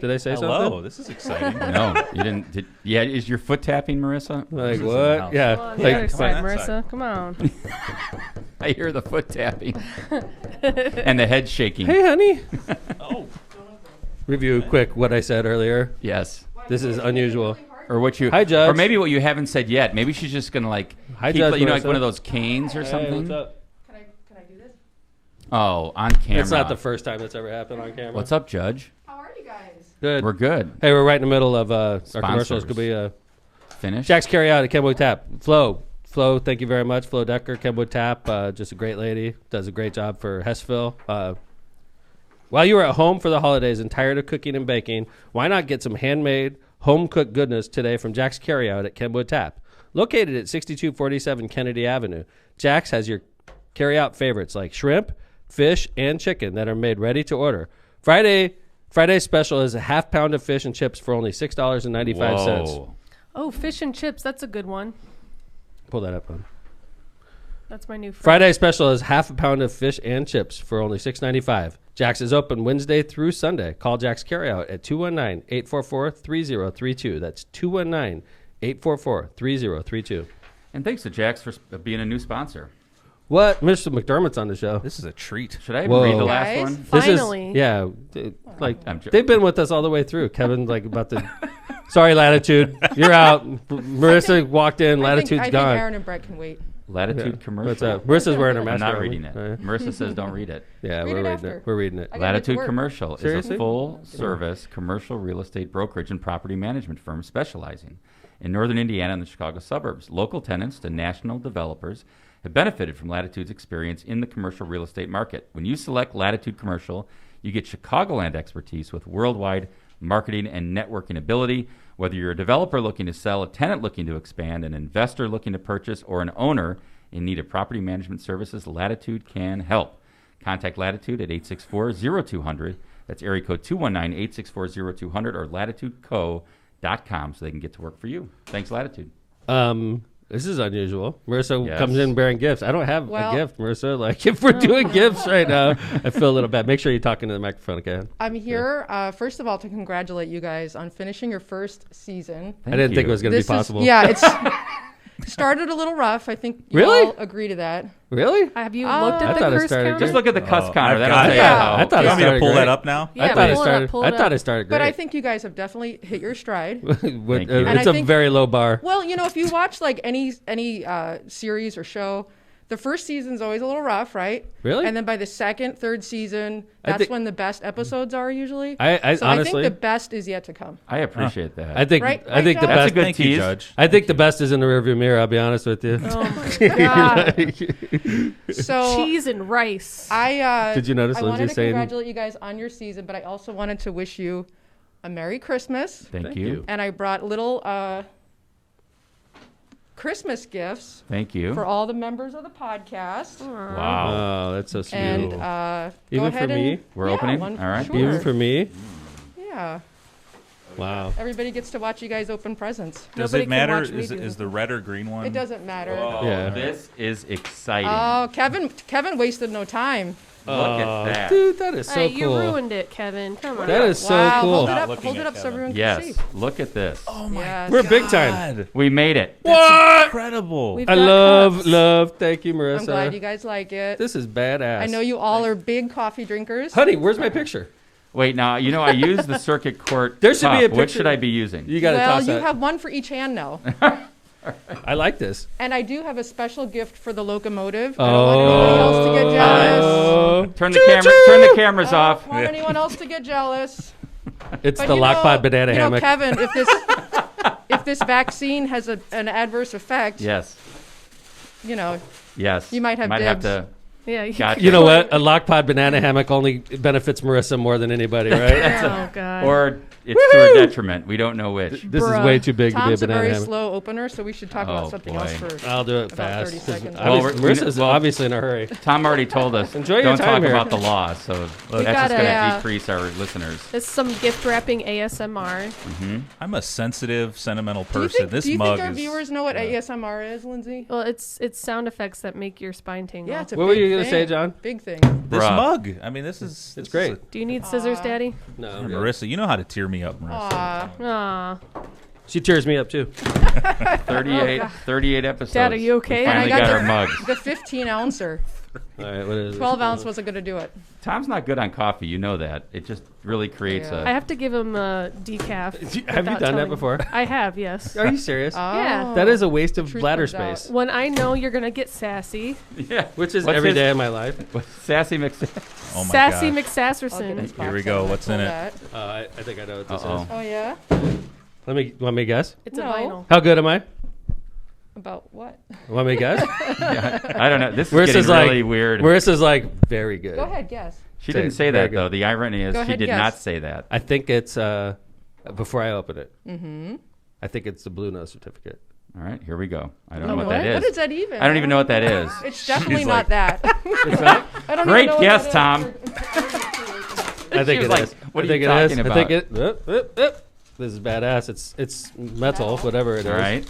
Did I say Hello, something? this is exciting. No, you didn't. Yeah, is your foot tapping, Marissa? Like This is what? in-house. Yeah. Come on, the Like other come side, on that Marissa. side. Come on. I hear the foot tapping and the head shaking. hey, honey. Oh, Review quick what I said earlier. Yes. This is unusual. Or what you? Hi, Judge. Or maybe what you haven't said yet. Maybe she's just gonna like. Hi, keep, Judge you know, like Marissa. one of those canes or Hey, something. what's up? Can I do this? Oh, on camera. It's not the first time that's ever happened on camera. What's up, Judge? How are you guys? Good. We're good. Hey, we're right in the middle of our commercials. Sponsors. Could be Finished. Jack's Carryout at Kenwood Tap. Flo, thank you very much. Flo Decker, Kenwood Tap, just a great lady. Does a great job for Hessville. While you are at home for the holidays and tired of cooking and baking, why not get some handmade, home-cooked goodness today from Jack's Carryout at Kenwood Tap? Located at 6247 Kennedy Avenue, Jack's has your carryout favorites like shrimp, fish, and chicken that are made ready to order. Friday special is a half pound of fish and chips for only $6.95. Whoa. Oh, fish and chips. That's a good one. Pull that up, hon. That's my new Friday special is half a pound of fish and chips for only $6.95. Jack's is open Wednesday through Sunday. Call Jack's Carryout at 219-844-3032. That's 219-844-3032. And thanks to Jax for being a new sponsor. What? Mr. McDermott's on the show. This is a treat. Should I Whoa. read the last Guys, one? This finally. is like I'm joking. they've been with us all the way through. Kevin like about to. Sorry, Latitude, you're out. Marissa walked in. Latitude's I think gone. Aaron and Brett can wait. Latitude Yeah. commercial. What's up? Marissa's wearing her I'm mask. not aren't we? reading it. Marissa says don't read it. Yeah, Read we're it reading after. it. We're reading it. I gotta get to Latitude work. Commercial is Seriously? a full-service commercial real estate brokerage and property management firm specializing in northern Indiana and the Chicago suburbs. Local tenants to national developers have benefited from Latitude's experience in the commercial real estate market. When you select Latitude Commercial, you get Chicagoland expertise with worldwide marketing and networking ability. Whether you're a developer looking to sell, a tenant looking to expand, an investor looking to purchase, or an owner in need of property management services, Latitude can help. Contact Latitude at 864-0200. That's area code 219-864-0200 or latitudeco.com so they can get to work for you. Thanks, Latitude. This is unusual. Marissa Yes. comes in bearing gifts. I don't have Well- a gift, Marissa. Like, if we're doing gifts right now, I feel a little bad. Make sure you're talking to the microphone again. I'm here, first of all, to congratulate you guys on finishing your first season. I didn't think it was going to be possible. It's started a little rough. I think you Really? all agree to that. Really? Have you I looked at the thought it curse started counter? Just look at the Cuss Counter. I've That'll got tell you it. how. I thought You it want me to started pull great. that up now? Yeah, I thought it pull it up, started. pull I it thought up. it started But I great. think you guys have definitely hit your stride. With- Thank you. it's And a I think- very low bar. Well, if you watch like any series or show, the first season's always a little rough, right? Really? And then by the second, third season, I that's think- when the best episodes are usually. I so honestly, I think the best is yet to come. I appreciate that. I think Right? I think the Right, That's best. a good Thank you, tease. Judge. I think the best is in the rearview mirror. I'll be honest with you. Oh my god. So Cheese and rice. Did you notice I Lindsay wanted to saying- congratulate you guys on your season, but I also wanted to wish you a Merry Christmas. Thank you. And I brought little Christmas gifts Thank you. for all the members of the podcast. Wow. Oh, that's so sweet. And Even go for ahead me? and, We're yeah, opening? one, All right. Sure. Even for me. Yeah. Wow. Everybody gets to watch you guys open presents. Does Nobody it can matter? watch me Is, do. is the red or green one? It doesn't matter. Yeah. This is exciting. Oh, Kevin wasted no time. Look at that. Dude, that is so Hey, you cool. ruined it, Kevin. Come on. That is so Wow, cool. Hold it Not up, looking hold at it up so Kevin. everyone can Yes. see. Look at this. Oh my Yes. We're big time. God. We made it. What? Incredible. We've I got cups. love. Thank you, Marissa. I'm glad you guys like it. This is badass. I know you all are big coffee drinkers. Honey, where's my picture? Wait, now, I use the circuit court There should be cup. a What picture. should I be using? You got to Well, toss you that. have one for each hand now. I like this. And I do have a special gift for the locomotive. I don't want anybody else to get jealous. Oh, Turn the cameras off. I don't want anyone else to get jealous. it's But the you LoC know- Pod banana hammock. Kevin, if this vaccine has an adverse effect, Yes. You might have have dibs. to. Yeah. Gotcha. You know what? A LoC Pod banana hammock only benefits Marissa more than anybody, right? Oh god. Or it's to her detriment. We don't know which. This is Bruh. way too big Tom's to a be a banana very hammock. slow opener, so we should talk Oh, about something boy. else first. I'll do it About fast. 30 seconds. Well, Marissa's well- obviously in a hurry. Tom already told us. Enjoy your don't time talk here. about the law, so that's gotta- just going to Yeah. decrease our listeners. This is some gift wrapping ASMR. I'm a sensitive, sentimental Do you person. think, This do you mug think our is. viewers know what ASMR is, Lindsay? Well, it's sound effects that make your spine tingle. Yeah, it's a What were big you gonna thing. say, John? Big thing. This Bruh. mug. I mean, this is. It's great. Do you need scissors, Daddy? No, Hey, Marissa, you know how to tear me up, Marissa. Aw. Aw. she tears me up too. 38 episodes. Dad, are you okay? We And I finally got got the- our mugs. The 15-ouncer. All right, what is it? 12 ounce wasn't going to do it. Tom's not good on coffee. You know that. It just really creates Yeah. I have to give him a decaf. Have you without done that telling- before? I have, yes. Are you serious? Yeah. That is a waste of Truth bladder comes out. space, When I know you're gonna get sassy, a. Yeah. which is What's every his- day of my life. Sassy mix. Oh my Sassy gosh. I'll get McSasserson. his Here we box go. out and What's pull in it? that. I think I know what this Uh-oh. is. Oh, yeah? Want me to guess? It's No. a vinyl. How good am I? About what? Want me to guess? I don't know. This is Marissa's getting like really weird. Marissa's like very good. Go ahead, guess. She Say didn't it. say Very that, good. though. The irony is Go she ahead, did guess. not say that. I think it's before I open it. Mm-hmm. I think it's the Blue Nose certificate. All right, here we go. I don't Oh, know what what? that is. What is that even? I don't even know what that is. It's definitely She's not like- that. I don't Great even know what guess, that is. Tom. I think was it like, is. what I are think you it is. talking I think about? it. This is badass. It's metal, whatever it is. All right.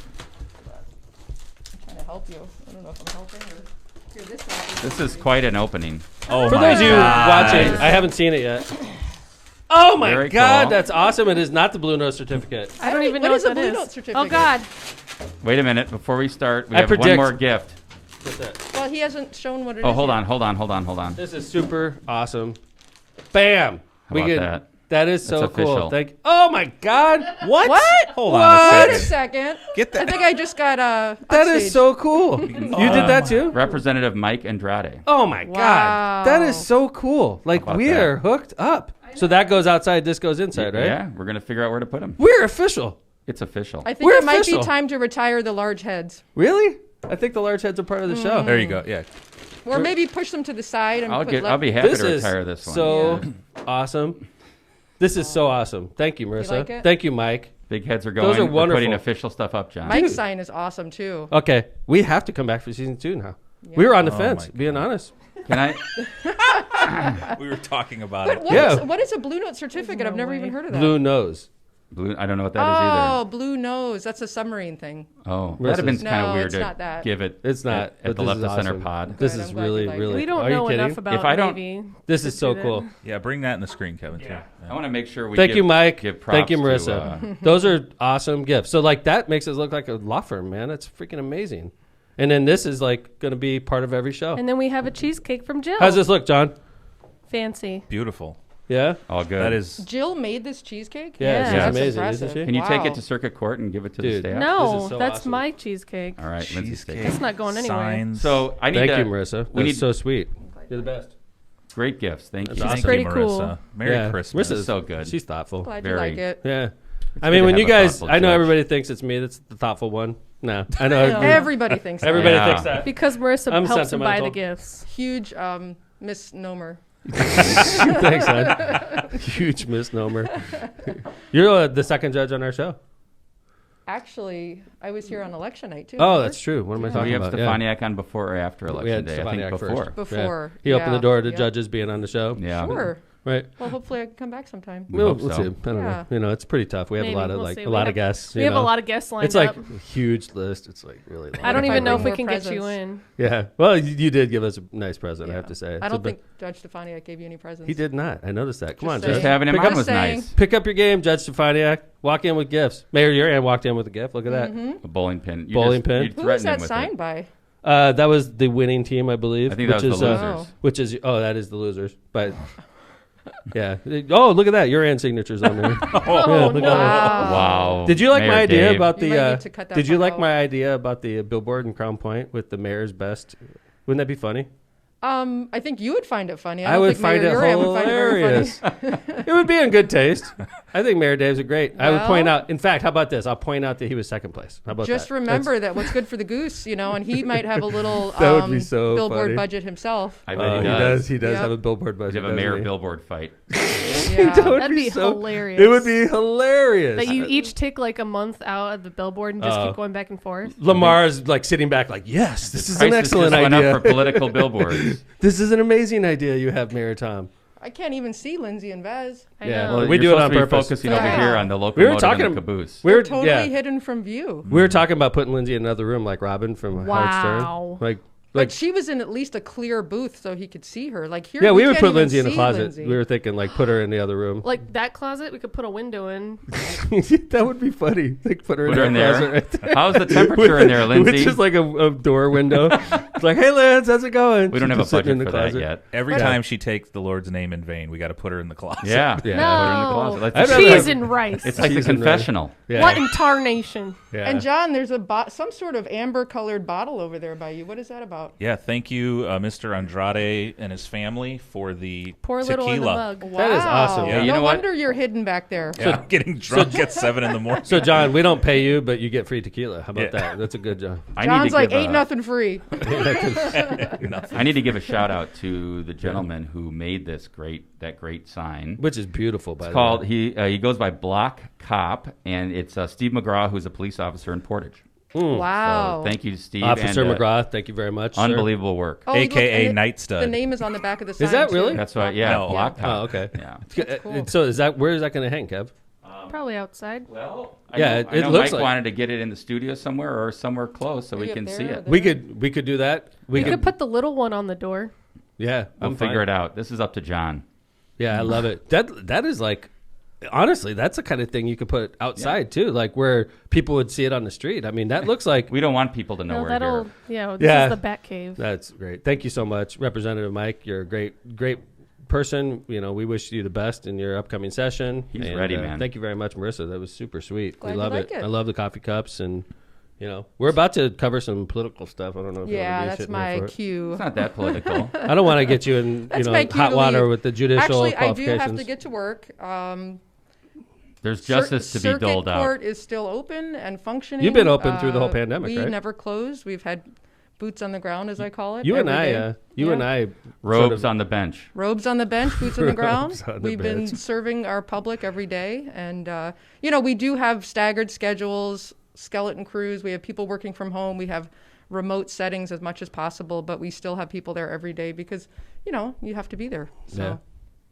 I'm trying to help you. I don't know if I'm helping or. Here, this one. This is quite an opening. Oh For my those of you God. watching, I haven't seen it yet. Oh my Very God, cool. that's awesome! It is not the Blue Nose certificate. I don't even What know is what a that Blue is. Note certificate? Oh God. Wait a minute. Before we start, we I have one predict- more gift. What's that? Well, he hasn't shown what it is. Oh, hold yet. on. This is super awesome. Bam. How about that? That is so That's cool. official. Oh my God. What? Hold on Wait a a second. second. Get that. I think I just got That is so cool. You did that too? Representative Mike Andrade. Oh my Wow. God. That is so cool. Like How about we that? are hooked up. So that goes outside, this goes inside, right? Yeah, we're gonna figure out where to put him. We're official. It's official. I think We're it might official. be time to retire the large heads. Really? I think the large heads are part of the show. There you go. Yeah. Or maybe push them to the side and put I'll be happy This to is retire this one. so awesome. This is so awesome. Thank you, Marissa. like it? Thank you, Mike. Big heads are going. Those are We're wonderful. putting official stuff up, John. Mike's sign is awesome too. Okay, we have to come back for season 2 now. We were on the fence, my being honest. Can I? We were talking about it. What is a Blue Note certificate? I've never even heard of that. Blue nose. Blue. I don't know what that is Oh, either. Blue Nose. That's a submarine thing. Oh, that'd have been Marissa's- kind of No, weird it's to not that. give it. It's not. at but the this left is of center awesome. pod. This Good, is I'm glad you really, like it. really. We don't Are you know kidding? enough about If I don't- Navy. This to is do so that. cool. Yeah, bring that in the screen, Kevin, too. I want to make sure we. Thank you, Mike. Give props Thank you, to, Marissa. Those are awesome gifts. So, like, that makes us look like a law firm, man. That's freaking amazing. And then this is, like, going to be part of every show. And then we have a cheesecake from Jill. How's this look, John? Fancy. Beautiful. Yeah? All good. That is. Jill made this cheesecake? Yeah, she's That's amazing, impressive. isn't she? Can you take Wow. it to circuit court and give it to the Dude. staff? No, This is so that's awesome. my cheesecake. All right, Lindsay's Cheesecake. taking. It's not going anywhere. Signs. So I need Thank to, you, Marissa. We That's need so sweet. You're the best. great gifts. Thank you. That's Thank pretty you, cool. Marissa. Merry Yeah. Christmas. Marissa's so good. She's thoughtful. Glad Very. you like it. Yeah. I good mean, to when have you a guys, thoughtful I know judge. everybody thinks it's me that's the thoughtful one. No, I know. Everybody thinks that. Everybody Yeah. thinks that. Because Marissa I'm helps him buy sentimental. the gifts. Huge misnomer. Thanks, man. Huge misnomer. You're the second judge on our show. Actually, I was here on election night too. Oh, remember? that's true. What am I So talking we have about? Stefaniak on before or after We election had day? I think Stefaniak before. first. Before. He opened the door to yeah. judges being on the show. Yeah. Sure. Right. Well, hopefully I can come back sometime. We hope Let's so. see. I don't Yeah. know. You know, it's pretty tough. We have Maybe. a lot of We'll see. a We lot have- of guests. We you have know. a lot of guests lined It's like up. a huge list. It's like really long. I don't If I even know if bring we can more get you presents. in. Yeah. Well, you did give us a nice present, I Yeah. have to say. I It's a don't bit- think Judge Stefaniak gave you any presents. he did not. I noticed that. Come on, Just Judge. Just having him Pick on up- was saying. nice. Pick up your game, Judge Stefaniak. Walk in with gifts. Mayor Urian walked in with a gift. Look at that. A bowling pin. You Bowling pin. You Who was threatened him that with signed it. by? That was the winning team, I believe. I think that which was is, the Oh. losers. Which is that is the losers. But yeah. Oh, look at that. Urian signatures on there. Oh, look at no. that. Wow. Did you like Mayor my idea Dave. about You the? might need to cut that Did you part like out. my idea about the billboard in Crown Point with the mayor's best? Wouldn't that be funny? I think you would find it funny. I don't would think find it Mayor Urian would find it very hilarious. It would be in good taste. I think Mayor Dave's a great. I would Well- point out. In fact, how about this? I'll point out that he was second place. How about Just that? remember that what's good for the goose, and he might have a little That would be so billboard funny. budget himself. I That's- bet he he does. does. He does Yep. have a billboard budget. We have a doesn't mayor he? billboard fight. Yeah. That would That'd be so- hilarious. It would be hilarious. That you each take like a month out of the billboard and just keep going back and forth. Lamar's like sitting back, like, yes, this is an Prices excellent just went idea. up for political billboards. This is an amazing idea you have, Mayor Tom. I can't even see Lindsay and Vez. I Yeah, know. well, we You're do it supposed on to be purpose. focusing Yeah. over here on the We were locomotive talking and the caboose. We were Totally yeah, hidden from view. we were talking about putting Lindsay in another room, like Robin from Howard Wow. Stern. But she was in at least a clear booth so he could see her. Like here, Yeah, we would can't put even Lindsay in a see closet. Lindsay. We were thinking, like, put her in the other room. Like that closet, we could put a window in. That would be funny. Like, put her Put her in in that there. closet right there. How's the temperature in there, With Lindsay? just like a door window. It's like, hey, Liz, how's it going? We don't She's have a just sitting budget in for the that closet. yet. Every Yeah. time she takes the Lord's name in vain, we got to put her in the closet. Yeah. Yeah. No. Put her in the closet. Like I'd the- rather Cheese have- and rice. It's like the Cheese and rice. confessional. Yeah. What in tarnation? Yeah. And John, there's some sort of amber-colored bottle over there by you. What is that about? Yeah, thank you, Mr. Andrade and his family for the Pour a little in the tequila. mug. Wow. That is awesome. Yeah. You No know what? wonder you're hidden back there. Yeah, getting drunk at 7 in the morning. So, John, we don't pay you, but you get free tequila. How about Yeah. that? That's a good job. I John's need to like, give ain't nothing free. I need to give a shout out to the gentleman who made that great sign. Which is beautiful, by It's the called way. he goes by Block Cop, and it's Steve McGraw, who's a police officer in Portage. Wow. So thank you, Steve. Officer and, McGrath, thank you very much. sir. unbelievable work. Oh, look, AKA and Night Stud. The name is on the back of the sign. Is that too. really? That's right. Yeah, No. Block Cop. Oh, okay. Yeah. cool. So where is that going to hang, Kev? Probably outside. Well, Yeah, I it know looks Mike like- wanted to get it in the studio somewhere or somewhere close so we Maybe can up see there or it. there. We could do that. We You could put the little one on the door. Yeah, We'll figure it out. This is up to John. Yeah, I love it. That is like honestly, that's the kind of thing you could put outside too, like where people would see it on the street. I mean, that looks like We don't want people to know we're here. This is the Bat Cave. that's great. Thank you so much, Representative Mike. You're a great person. We wish you the best in your upcoming session. He's ready, man. Thank you very much, Marissa. That was super sweet. Glad We you love like it. it. I love the coffee cups, and we're about to cover some political stuff. I don't know if you Yeah, want to be that's sitting there my for it. cue. It's not that political. I don't want to get you in That's my cue hot to water leave. with the judicial Actually, I do qualifications. have to get to work. There's justice to be Circuit doled out. Court is still open and functioning. You've been open through the whole pandemic, we right? never closed. We've had boots on the ground, as I call it. You and every I, day. and I, Robes on the bench. Robes on the bench, boots on the ground. Robes on the We've been bench. serving our public every day. And, we do have staggered schedules, skeleton crews. We have people working from home. We have remote settings as much as possible, but we still have people there every day because, you have to be there. So,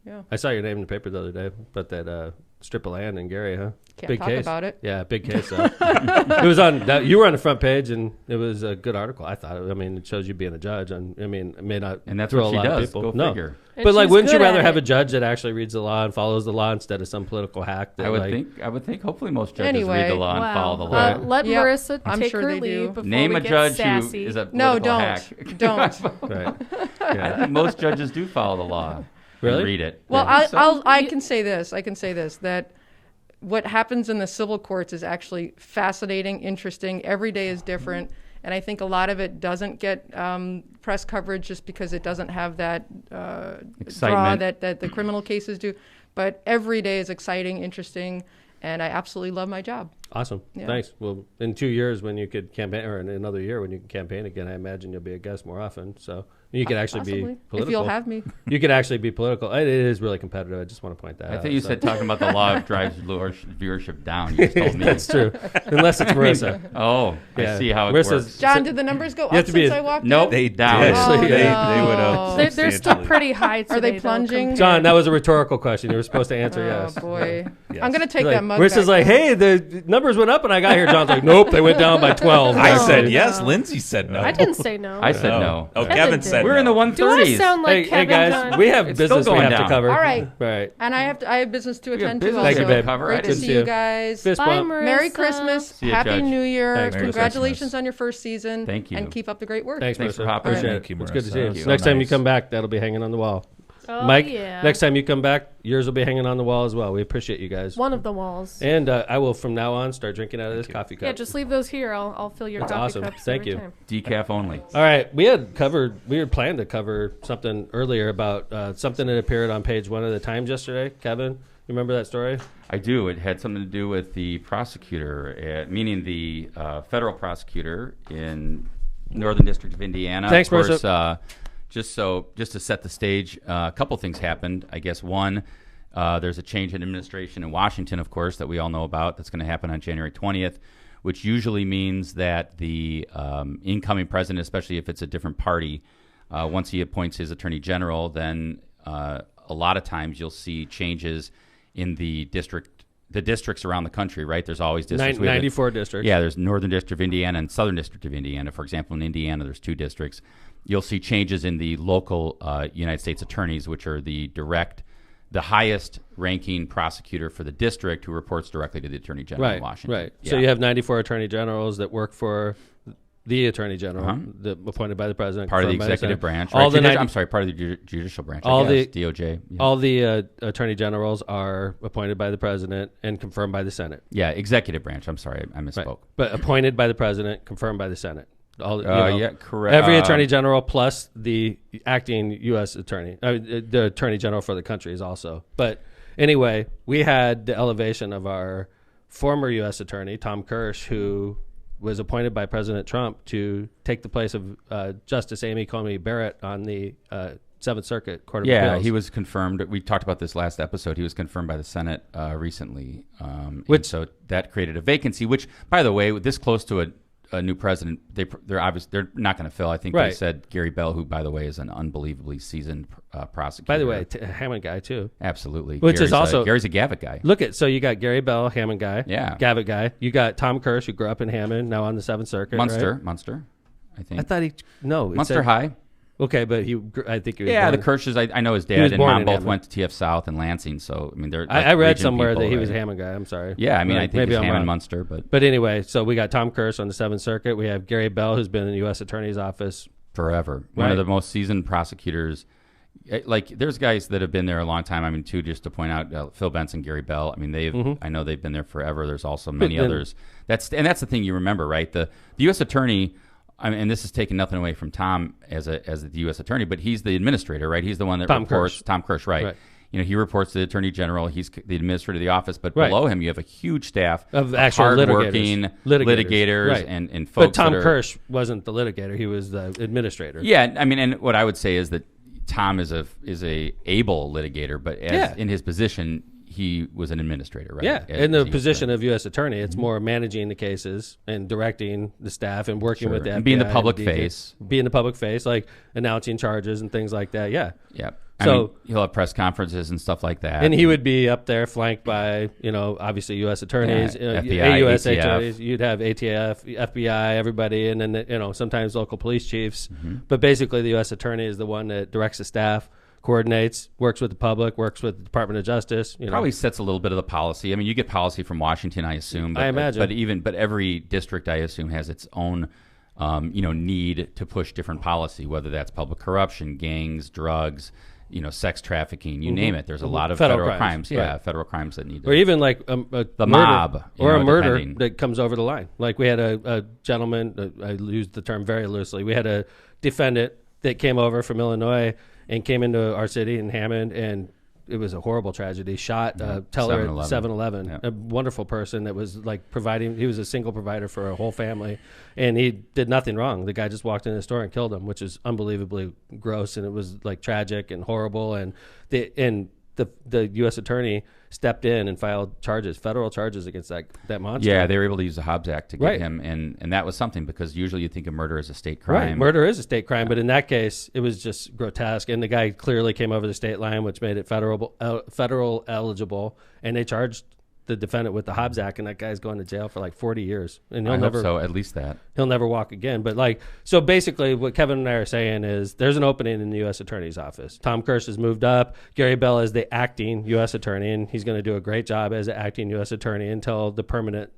yeah. I saw your name in the paper the other day about that strip of land in Gary, huh? Can't Big talk case. about it. Yeah, big case. It was on that. You were on the front page, and it was a good article. I thought. It shows you being a judge. And it may not. And that's throw what a she lot does. Of people. Go no. figure. And But she's wouldn't you good rather at have a it. judge that actually reads the law and follows the law instead of some political hack? That, I would think. Hopefully, most judges Anyway. read the law and Wow. follow the law. Let Yep. Marissa I'm take sure her they do. leave before Name we a get judge sassy. who is a No, political don't. hack. Don't. Right. I Yeah. think most judges do follow the law. Really? And read it. Well, I think so. I can say this. That what happens in the civil courts is actually fascinating, interesting. Every day is different, and I think a lot of it doesn't get press coverage just because it doesn't have that draw Excitement. that the criminal cases do. But every day is exciting, interesting, and I absolutely love my job. Awesome. Yeah. Thanks. Well, in 2 years when you could campaign, or in another year when you can campaign again, I imagine you'll be a guest more often. So you could actually Possibly, be political. if you'll have me. You could actually be political. It is really competitive. I just want to point that out. I think you So- said talking about the law drives viewership down. You just told me. That's true. Unless it's Marissa. Oh, Yeah. I see how it Marissa's- works. John, did the numbers go have up to be since a- I walked Nope. in? They Down. did. Actually, they no. went up. They're still substantially. pretty high today. Are they though, plunging? John, that was a rhetorical question. You were supposed to answer yes. Oh boy, Yes. I'm gonna take Like, that mug. Marissa's back like, now. hey, the numbers went up and I got here. John's like, nope, they went down by 12. I No. said No. yes. Lindsay said no. I didn't say no. I said no. Oh, Kevin Kevin did. said We're no. in the Do I 130s. sound like Hey, Kevin? guys, John? we have It's business still we going have to down. cover. All right. Right. And I have business to We have attend to. business Thank Also. you, babe. cover. Great I to didn't see see you you. guys. Fist Bye, bump. Marissa. Merry Christmas. See you, Happy Judge. New Year. Thanks, Marissa. Congratulations on your first season. Thank you. And keep up the great work. Thanks, Thanks for Marissa. hopping Appreciate in. it. Thank you, It's good to Marissa. see you. Thank you. Next So time you nice. come back, that'll be hanging on the wall. Oh, Mike, yeah. next time you come back, yours will be hanging on the wall as well. We appreciate you guys. One of the walls. And I will, from now on, start drinking out of this coffee cup. Yeah, just leave those here. I'll fill your That's coffee awesome. cups Thank every you. time. Decaf only. All right, we had planned to cover something earlier about something that appeared on page 1 of the Times yesterday. Kevin, you remember that story? I do. It had something to do with the prosecutor, meaning the federal prosecutor in Northern District of Indiana. Thanks, of course, Marissa. just to set the stage, a couple things happened. I guess one, there's a change in administration in Washington, of course, that we all know about. That's going to happen on January 20th, which usually means that the incoming president, especially if it's a different party, once he appoints his attorney general, then a lot of times you'll see changes in the districts around the country, right? There's always districts. We have 94 districts. Yeah, there's Northern District of Indiana and Southern District of Indiana. For example, in Indiana, there's 2 districts. You'll see changes in the local United States attorneys, which are the highest ranking prosecutor for the district who reports directly to the attorney general in Washington. Right. Yeah. So you have 94 attorney generals that work for the attorney general, appointed by the president. Part of the confirmed by executive Senate. branch. All Right? the 90 I'm sorry, part of the judicial branch. all I guess. the- DOJ. Yeah. All the attorney generals are appointed by the president and confirmed by the Senate. Yeah, executive branch. I'm sorry, I misspoke. Right. But appointed by the president, confirmed by the Senate. All, Yeah, correct. Every attorney general plus the acting U.S. attorney, the attorney general for the country is also. But anyway, we had the elevation of our former U.S. attorney, Tom Kirsch, who was appointed by President Trump to take the place of Justice Amy Coney Barrett on the Seventh Circuit Court of Appeals. Yeah, he was confirmed. We talked about this last episode. He was confirmed by the Senate recently. Which- so that created a vacancy, which, by the way, this close to a new president, they're obviously they're not going to fill. I think they Right. said Gary Bell, who, by the way, is an unbelievably seasoned prosecutor. By the way, Hammond guy too. Absolutely. Which is also- Gary's a Gavitt guy. Look at, so you got Gary Bell, Hammond guy. Yeah. Gavitt guy. You got Tom Kirsch, who grew up in Hammond, now on the Seventh Circuit. Munster, right? Munster, I think. I thought no. it Munster said- High. Okay, but I think he was Yeah, born, the Kirsches. I know his was dad and born mom in both Hammond. went to TF South and Lansing. So I mean, they're. I read region somewhere people, that he was a right? Hammond guy. I'm sorry. Yeah, I mean, I think maybe it's I'm Hammond wrong. Munster, but But anyway, so we got Tom Kirsch on the Seventh Circuit. We have Gary Bell, who's been in the U.S. Attorney's Office forever. One Right. of the most seasoned prosecutors. Like, there's guys that have been there a long time. I mean, too, just to point out, Phil Benson, Gary Bell. I mean, I know they've been there forever. There's also many And- others. That's the thing you remember, right? The U.S. Attorney. I mean, and this is taking nothing away from Tom as the U.S. Attorney, but he's the administrator, right? He's the one that Tom reports. Kirsch. Tom Kirsch, right? Right. You know, he reports to the Attorney General. He's the administrator of the office, but Right. below him, you have a huge staff of actual hardworking litigators. Right. and folks. But Tom that are, Kirsch wasn't the litigator; he was the administrator. Yeah, I mean, and what I would say is that Tom is a able litigator, but in his position, he was an administrator, right? Yeah, in the position of U.S. Attorney, it's more managing the cases and directing the staff and working with the FBI and being the public and face. Being the public face, like announcing charges and things like that. Yeah. Yeah. So- I mean, he'll have press conferences and stuff like that. And he would be up there flanked by, obviously U.S. attorneys, Yeah, FBI, AUSA ATF. attorneys. You'd have ATF, FBI, everybody, and then, sometimes local police chiefs. Mm-hmm. But basically, the U.S. attorney is the one that directs the staff, coordinates, works with the public, works with the Department of Justice. Probably sets a little bit of the policy. I mean, you get policy from Washington, I assume. But, I imagine. But every district, I assume, has its own, need to push different policy, whether that's public corruption, gangs, drugs, sex trafficking, you name it. There's a lot of federal crimes. Yeah, right. federal crimes that need to. Or even like the murder, mob, or a murder depending. that comes over the line. Like we had a gentleman, I used the term very loosely. We had a defendant that came over from Illinois and came into our city in Hammond, and it was a horrible tragedy. Shot a teller at 7-Eleven. Yeah. A wonderful person that was like providing. He was a single provider for a whole family, and he did nothing wrong. The guy just walked in the store and killed him, which is unbelievably gross, and it was like tragic and horrible. And the U.S. attorney stepped in and filed federal charges against that monster. Yeah, they were able to use the Hobbs Act to get Right. him, and that was something, because usually you think of murder as a state crime. Right, murder is a state crime, but in that case, it was just grotesque. And the guy clearly came over the state line, which made it federal eligible. And they charged the defendant with the Hobbs Act, and that guy's going to jail for like 40 years. And I hope so, at least that. he'll never walk again. But so basically what Kevin and I are saying is there's an opening in the U.S. Attorney's Office. Tom Kirsch has moved up. Gary Bell is the acting U.S. Attorney, and he's going to do a great job as an acting U.S. Attorney until the permanent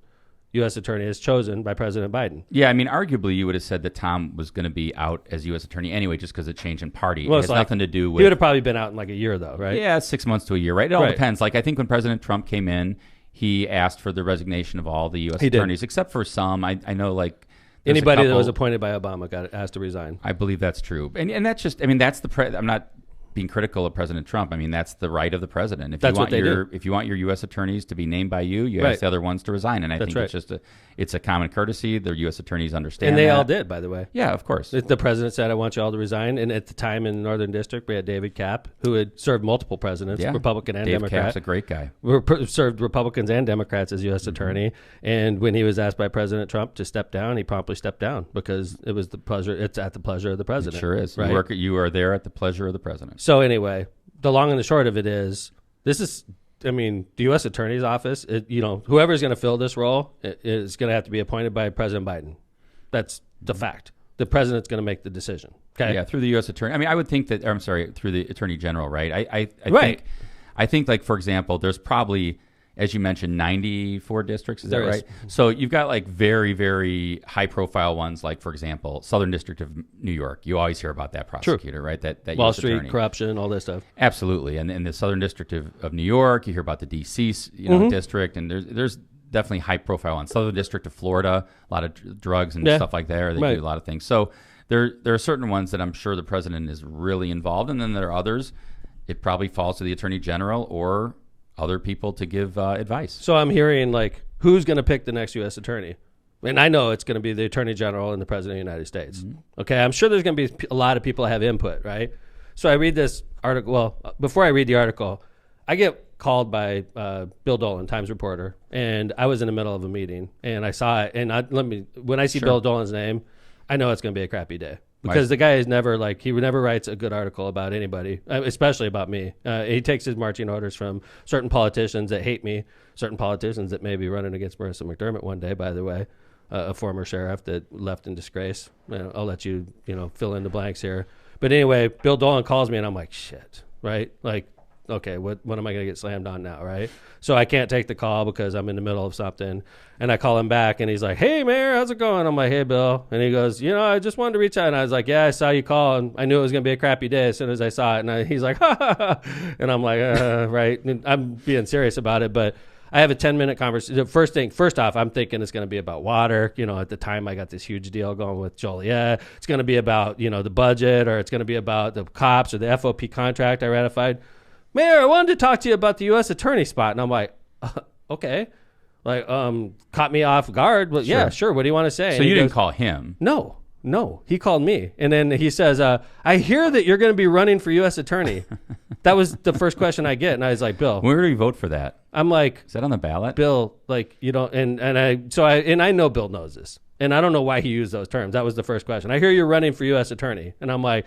U.S. Attorney is chosen by President Biden. Yeah, I mean, arguably you would have said that Tom was going to be out as U.S. Attorney anyway, just because of change in party. Well, it has nothing to do with... He would have probably been out in like a year, though, right? Yeah, 6 months to a year, right? It all Right. depends. Like, I think when President Trump came in, he asked for the resignation of all the U.S. He did. attorneys, except for some. I know, like... there's a Anybody that couple- was appointed by Obama got asked to resign. I believe that's true. And that's just... I mean, that's the... I'm not being critical of President Trump. I mean, that's the right of the president. If That's you what want they your do. if you want your U.S. attorneys to be named by you, you Right. ask the other ones to resign. And I That's think right. it's just it's a common courtesy. The U.S. attorneys understand And they that. all did, by the way. Yeah, of course. The president said, I want you all to resign. And at the time in the Northern District, we had David Kapp, who had served multiple presidents, Yeah. Republican and Dave Democrat. Kapp's a great guy. Served Republicans and Democrats as U.S. attorney. And when he was asked by President Trump to step down, he promptly stepped down because it was it's at the pleasure of the It president. sure is. Right? You are there at the pleasure of the president. So anyway, the long and the short of it is, the U.S. Attorney's Office, whoever's going to fill this role is going to have to be appointed by President Biden. That's the fact. The president's going to make the decision. Okay. Yeah, through the U.S. attorney. I mean, I would think that. I'm sorry, through the Attorney General, right? I Right. think, like, for example, there's probably, as you mentioned, 94 districts. Is There that is. right? So you've got like very, very high-profile ones, like, for example, Southern District of New York. You always hear about that prosecutor, right? That Wall US Street, attorney. corruption, all this stuff. Absolutely, and in the Southern District of New York, you hear about the D.C. district, and there's definitely high-profile ones. Southern District of Florida, a lot of drugs and stuff like that. They Right. do a lot of things. So there are certain ones that I'm sure the president is really involved in, and then there are others. It probably falls to the Attorney General or other people to give advice. So I'm hearing who's going to pick the next U.S. attorney? And I know it's going to be the Attorney General and the President of the United States. Okay, I'm sure there's going to be a lot of people that have input, right? So I read this article. Well, before I read the article, I get called by Bill Dolan, Times reporter, and I was in the middle of a meeting, and I saw it. And when I see Bill Dolan's name, I know it's going to be a crappy day. Because the guy is never he never writes a good article about anybody, especially about me. He takes his marching orders from certain politicians that hate me, certain politicians that may be running against Marissa McDermott one day, by the way, a former sheriff that left in disgrace. I'll let you, fill in the blanks here. But anyway, Bill Dolan calls me, and I'm like, shit, right? Like, okay, what am I going to get slammed on now, right? So I can't take the call because I'm in the middle of something. And I call him back, and he's like, hey, Mayor, how's it going? I'm like, hey, Bill. And he goes, I just wanted to reach out. And I was like, yeah, I saw you call, and I knew it was going to be a crappy day as soon as I saw it. And he's like, ha, ha, ha. And I'm like, right. And I'm being serious about it, but I have a 10-minute conversation. First off, I'm thinking it's going to be about water. At the time I got this huge deal going with Joliet. It's going to be about, the budget, or it's going to be about the cops or the FOP contract I ratified. Mayor, I wanted to talk to you about the U.S. attorney spot. And I'm like, okay. Like, caught me off guard. But yeah, sure. What do you want to say? So you didn't call him? No, he called me. And then he says, I hear that you're going to be running for U.S. attorney. That was the first question I get. And I was like, Bill. Where do you vote for that? I'm like, is that on the ballot? Bill, like, I know Bill knows this. And I don't know why he used those terms. That was the first question. I hear you're running for U.S. attorney. And I'm like,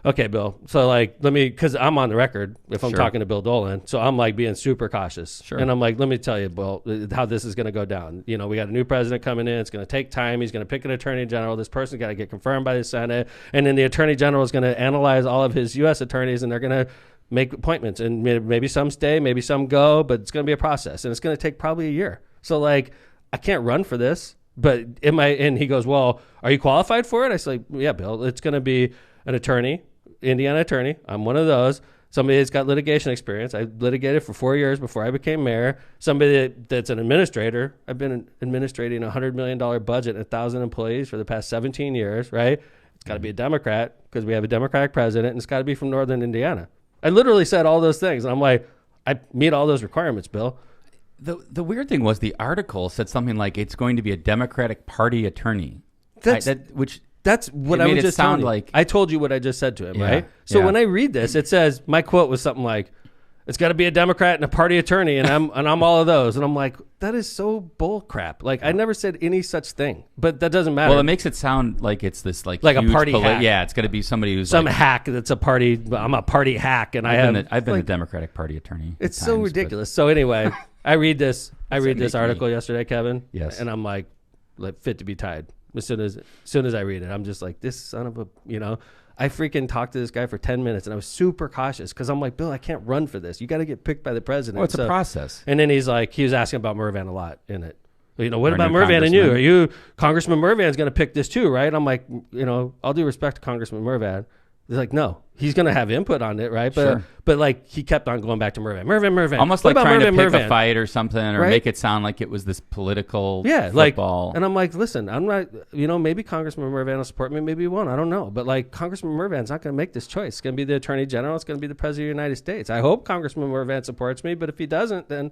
okay, Bill. So like, because I'm on the record if I'm talking to Bill Dolan. So I'm like being super cautious. Sure. And I'm like, let me tell you, Bill, how this is going to go down. We got a new president coming in. It's going to take time. He's going to pick an attorney general. This person's got to get confirmed by the Senate. And then the attorney general is going to analyze all of his U.S. attorneys, and they're going to make appointments. And maybe some stay, maybe some go, but it's going to be a process. And it's going to take probably a year. So like, I can't run for this. But and he goes, well, are you qualified for it? I say, yeah, Bill, it's going to be an attorney. Indiana attorney. I'm one of those. Somebody that's got litigation experience. I litigated for 4 years before I became mayor. Somebody that's an administrator. I've been administrating a $100 million budget and 1,000 employees for the past 17 years, right? It's got to be a Democrat because we have a Democratic president, and it's got to be from Northern Indiana. I literally said all those things, and I'm like, I meet all those requirements, Bill. The weird thing was the article said something like it's going to be a Democratic Party attorney. That's what I was just telling you. Like, I told you what I just said to him, right? So when I read this, it says, my quote was something like, it's got to be a Democrat and a party attorney, and I'm all of those. And I'm like, that is so bull crap. Like, I never said any such thing, but that doesn't matter. Well, it makes it sound like it's this like a party hack. Yeah, it's got to be somebody who's some hack that's a party. I'm a party hack, and I've been a Democratic Party attorney. It's so ridiculous. So anyway, I read this article yesterday, Kevin. Yes. And I'm like fit to be tied. As soon as I read it, I'm just like, this son of a, I freaking talked to this guy for 10 minutes, and I was super cautious because I'm like, Bill, I can't run for this. You got to get picked by the president. Well, it's a process. And then he was asking about Mervan a lot in it. What about Mervan and you? Are you, Congressman Mervan's going to pick this too, right? I'm like, all due respect to Congressman Mervan. He's like, no, he's going to have input on it, right? But like, he kept on going back to Mervan. Almost like trying to pick a fight or something, or make it sound like it was this political football. And I'm like, listen, I'm not, maybe Congressman Mervan will support me, maybe he won't, I don't know. But like, Congressman Mervan's not going to make this choice. It's going to be the Attorney General. It's going to be the President of the United States. I hope Congressman Mervan supports me, but if he doesn't, then...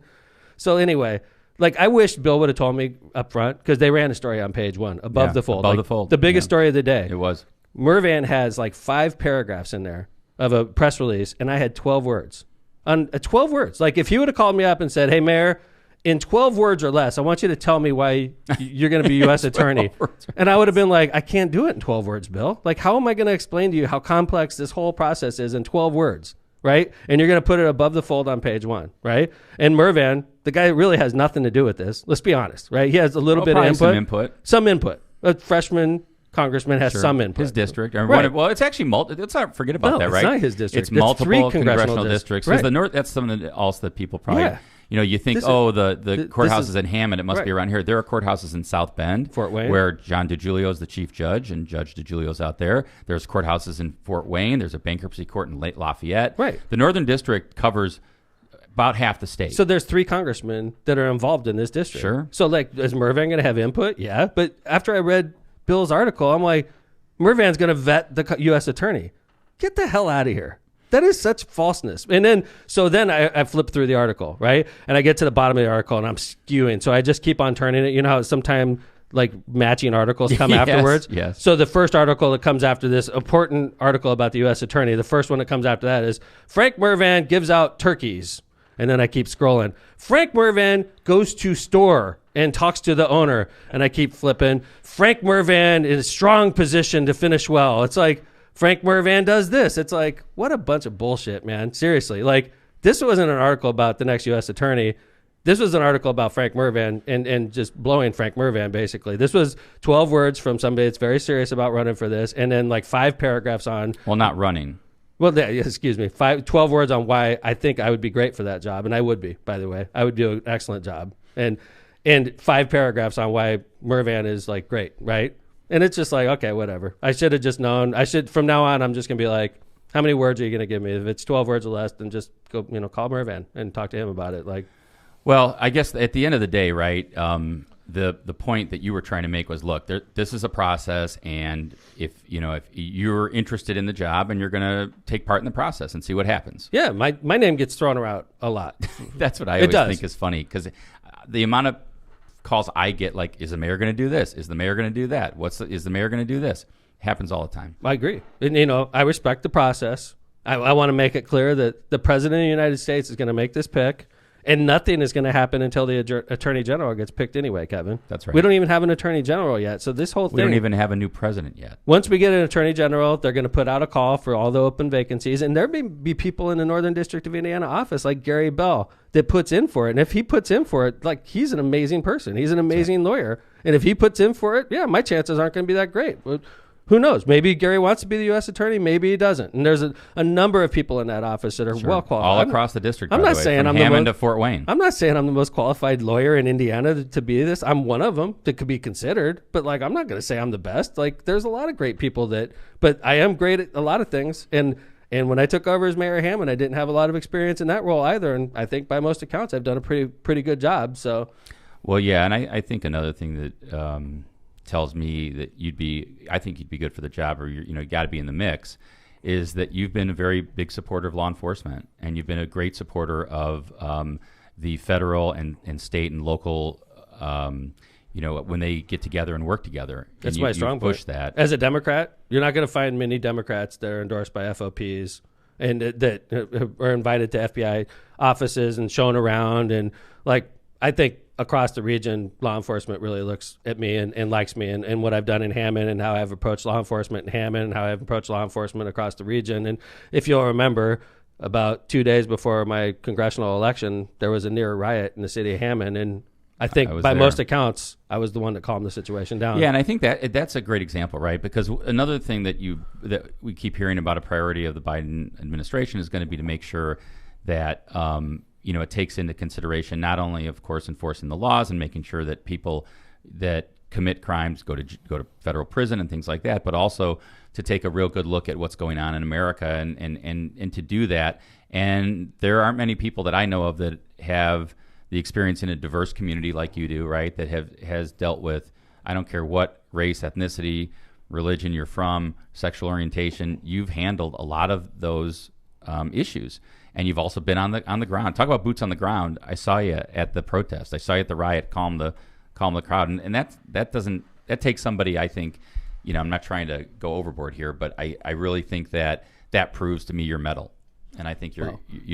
So anyway... Like, I wish Bill would have told me up front, because they ran a story on page 1, above the fold. Above the fold. The biggest story of the day. It was. Mervan has like 5 paragraphs in there of a press release, and I had 12 words. 12 words. Like, if he would have called me up and said, hey, Mayor, in 12 words or less, I want you to tell me why you're going to be U.S. attorney. And I would have been like, I can't do it in 12 words, Bill. Like, how am I going to explain to you how complex this whole process is in 12 words? Right? And you're going to put it above the fold on page 1, right? And Mervan, the guy really has nothing to do with this. Let's be honest, right? He has a little bit of input. Some input. A freshman congressman has some input. His district. Right. Well, it's actually let's not forget about that, right? It's not his district. It's multiple 3 congressional districts. Right. That's something else that people probably... you think, the courthouse is in Hammond. It must be around here. There are courthouses in South Bend, Fort Wayne, where John DiGiulio is the chief judge, and Judge DiGiulio's out there. There's courthouses in Fort Wayne. There's a bankruptcy court in Lafayette. Right. The Northern District covers about half the state. So there's 3 congressmen that are involved in this district. Sure. So, like, is Mervan going to have input? Yeah. But after I read Bill's article, I'm like, Mervan's going to vet the U.S. attorney. Get the hell out of here. That is such falseness. And then, I flip through the article, right? And I get to the bottom of the article, and I'm skewing. So I just keep on turning it. You know how sometimes like matching articles come afterwards? Yes. So the first article that comes after this important article about the U.S. attorney, the first one that comes after that is Frank Mervan gives out turkeys. And then I keep scrolling. Frank Mervan goes to store and talks to the owner. And I keep flipping. Frank Mervan in a strong position to finish well. It's like, Frank Mervan does this. It's like, what a bunch of bullshit, man. Seriously. Like, this wasn't an article about the next U.S. attorney. This was an article about Frank Mervan and just blowing Frank Mervan, basically. This was 12 words from somebody that's very serious about running for this, and then like 5 paragraphs on... Well, not running. Well, excuse me. 12 words on why I think I would be great for that job, and I would be, by the way. I would do an excellent job. And 5 paragraphs on why Mervan is like great, right? And it's just like, okay, whatever. I should have just known. From now on, I'm just going to be like, how many words are you going to give me? If it's 12 words or less, then just go, call Mervan and talk to him about it. Like... Well, I guess at the end of the day, right, the point that you were trying to make was, look, this is a process, and if you're interested in the job and you're going to take part in the process and see what happens. Yeah, my name gets thrown around a lot. That's what I always think is funny, because the amount of calls I get, like, is the mayor going to do this? Is the mayor going to do that? Is the mayor going to do this? Happens all the time. I agree. And, I respect the process. I want to make it clear that the president of the United States is going to make this pick. And nothing is going to happen until the attorney general gets picked anyway, Kevin. That's right. We don't even have an attorney general yet. So this whole thing... We don't even have a new president yet. Once we get an attorney general, they're going to put out a call for all the open vacancies. And there may be people in the Northern District of Indiana office like Gary Bell that puts in for it. And if he puts in for it, like, he's an amazing person. He's an amazing lawyer. And if he puts in for it, yeah, my chances aren't going to be that great. But who knows? Maybe Gary wants to be the U.S. attorney. Maybe he doesn't. And there's a number of people in that office that are well qualified. All across the district. I'm not saying I'm Hammond to Fort Wayne. I'm not saying I'm the most qualified lawyer in Indiana to be this. I'm one of them that could be considered. But like, I'm not going to say I'm the best. Like, there's a lot of great people but I am great at a lot of things. And when I took over as Mayor of Hammond, I didn't have a lot of experience in that role either. And I think by most accounts, I've done a pretty good job. So, well, yeah, and I think another thing that tells me that I think you'd be good for the job, or you got to be in the mix, is that you've been a very big supporter of law enforcement, and you've been a great supporter of the federal and state and local, when they get together and work together. That's my strong point. Push that. As a Democrat, you're not going to find many Democrats that are endorsed by FOPs and that are invited to FBI offices and shown around. And like, I think across the region, law enforcement really looks at me and likes me and what I've done in Hammond and how I've approached law enforcement in Hammond and how I've approached law enforcement across the region. And if you'll remember, about 2 days before my congressional election, there was a near riot in the city of Hammond. And I think by most accounts, I was the one that calmed the situation down. Yeah, and I think that's a great example, right? Because another thing that we keep hearing about, a priority of the Biden administration, is going to be to make sure that it takes into consideration not only, of course, enforcing the laws and making sure that people that commit crimes go to federal prison and things like that, but also to take a real good look at what's going on in America and to do that. And there aren't many people that I know of that have the experience in a diverse community like you do, right? That has dealt with, I don't care what race, ethnicity, religion you're from, sexual orientation. You've handled a lot of those issues. And you've also been on the ground. Talk about boots on the ground. I saw you at the protest. I saw you at the riot. Calm the crowd. And that takes somebody. I think, I'm not trying to go overboard here, but I really think that proves to me your mettle. And I think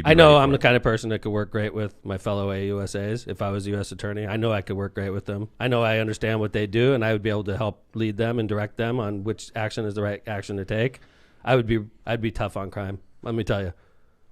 I know I'm the kind of person that could work great with my fellow AUSAs. If I was a U.S. attorney, I know I could work great with them. I know I understand what they do, and I would be able to help lead them and direct them on which action is the right action to take. I'd be tough on crime. Let me tell you.